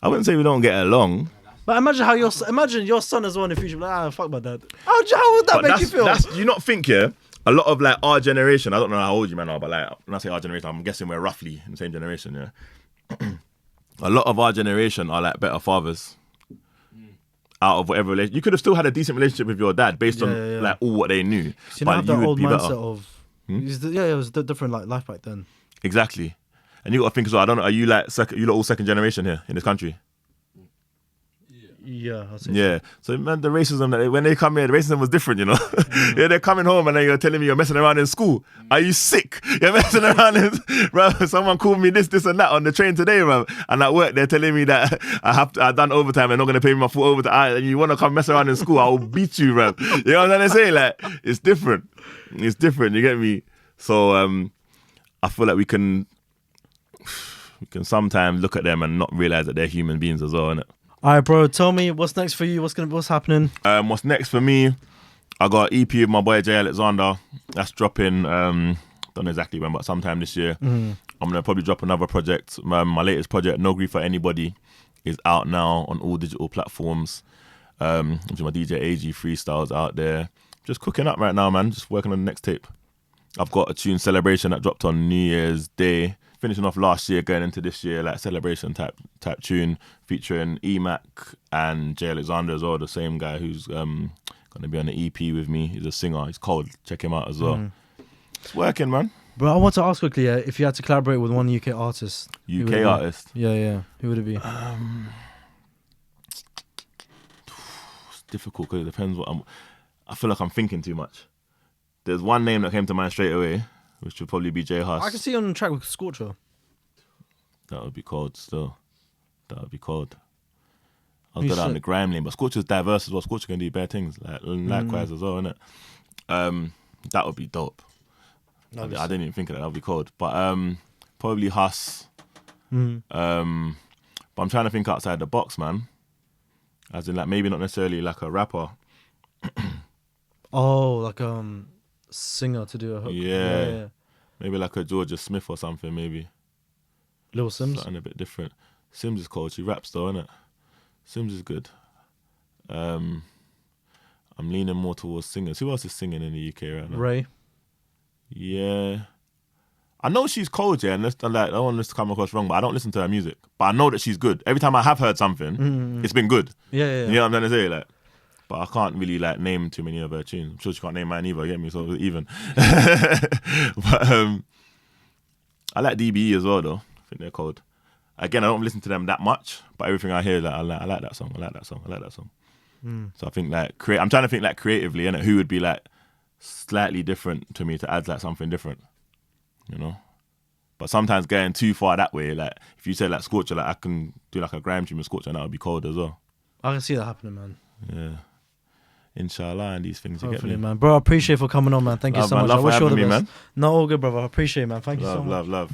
I wouldn't say we don't get along. But imagine your son as well in the future. Like, fuck my dad. How would that make you feel? Do you not think, yeah? A lot of like our generation, I don't know how old you man are, but like when I say our generation, I'm guessing we're roughly in the same generation, yeah. A lot of our generation are like better fathers. Out of whatever relationship, you could have still had a decent relationship with your dad based on like all what they knew. So you don't have that old mindset better. of it was a different like life back then. Exactly, and you got to think as well. I don't know. Are you like you lot all second generation here in this country? Yeah, I'll say yeah. So man, the racism when they come here, the racism was different, you know. Yeah, they're coming home and then you're telling me you're messing around in school. Are you sick? You're messing around. Bro, someone called me this, and that on the train today, bro. And at work, they're telling me that I've done overtime. They're not gonna pay me my full overtime. And you want to come mess around in school? I will beat you, bro. You know what I'm saying? Like it's different. It's different. You get me? So I feel like we can sometimes look at them and not realize that they're human beings as well, innit? All right, bro. Tell me what's next for you. What's happening? What's next for me? I got an EP with my boy Jay Alexander. That's dropping. Don't know exactly when, but sometime this year. I'm gonna probably drop another project. My latest project, No Grief for Anybody, is out now on all digital platforms. Which my DJ AG freestyles out there. Just cooking up right now, man. Just working on the next tape. I've got a tune Celebration that dropped on New Year's Day. Finishing off last year, going into this year, like celebration type tune featuring EMAC and Jay Alexander as well, the same guy who's going to be on the EP with me. He's a singer. He's cold. Check him out as well. It's working, man. Bro, I want to ask quickly, if you had to collaborate with one UK artist. UK artist? Yeah. Who would it be? It's difficult because it depends I feel like I'm thinking too much. There's one name that came to mind straight away, which would probably be Jay Huss. I can see you on the track with Scorcher. That would be cold still. That would be cold. I'll go down the grime lane, but Scorcher's diverse as well. Scorcher can do bad things, likewise as well, innit? That would be dope. I didn't even think of that. That would be cold. But probably Huss. But I'm trying to think outside the box, man. As in, like, maybe not necessarily like a rapper. Oh, like singer to do a hook. Yeah. Maybe like a Georgia Smith or something, maybe. Lil Sims? Something a bit different. Sims is cold. She raps though, innit? Sims is good. I'm leaning more towards singers. Who else is singing in the UK right now? Ray. Yeah. I know she's cold, yeah, and I don't want this to come across wrong, but I don't listen to her music. But I know that she's good. Every time I have heard something, it's been good. Yeah. You know what I'm trying to say? Like, but I can't really like name too many of her tunes. I'm sure she can't name mine either, you get me? So even. But I like DBE as well though. I think they're cold. Again, I don't listen to them that much, but everything I hear, like, I like that song. I like that song. So I think like I'm trying to think like creatively, innit? Who would be like slightly different to me to add like something different, you know? But sometimes going too far that way, like if you say like Scorcher, like I can do like a grime tune with Scorcher and that would be cold as well. I can see that happening, man. Yeah. Inshallah, and these things, you Hopefully, get me? Man. Bro, I appreciate you for coming on, man. Thank you so much. Love I wish for you all the having best. me, man. No, all good, brother. I appreciate it, man. Thank you so much. Love.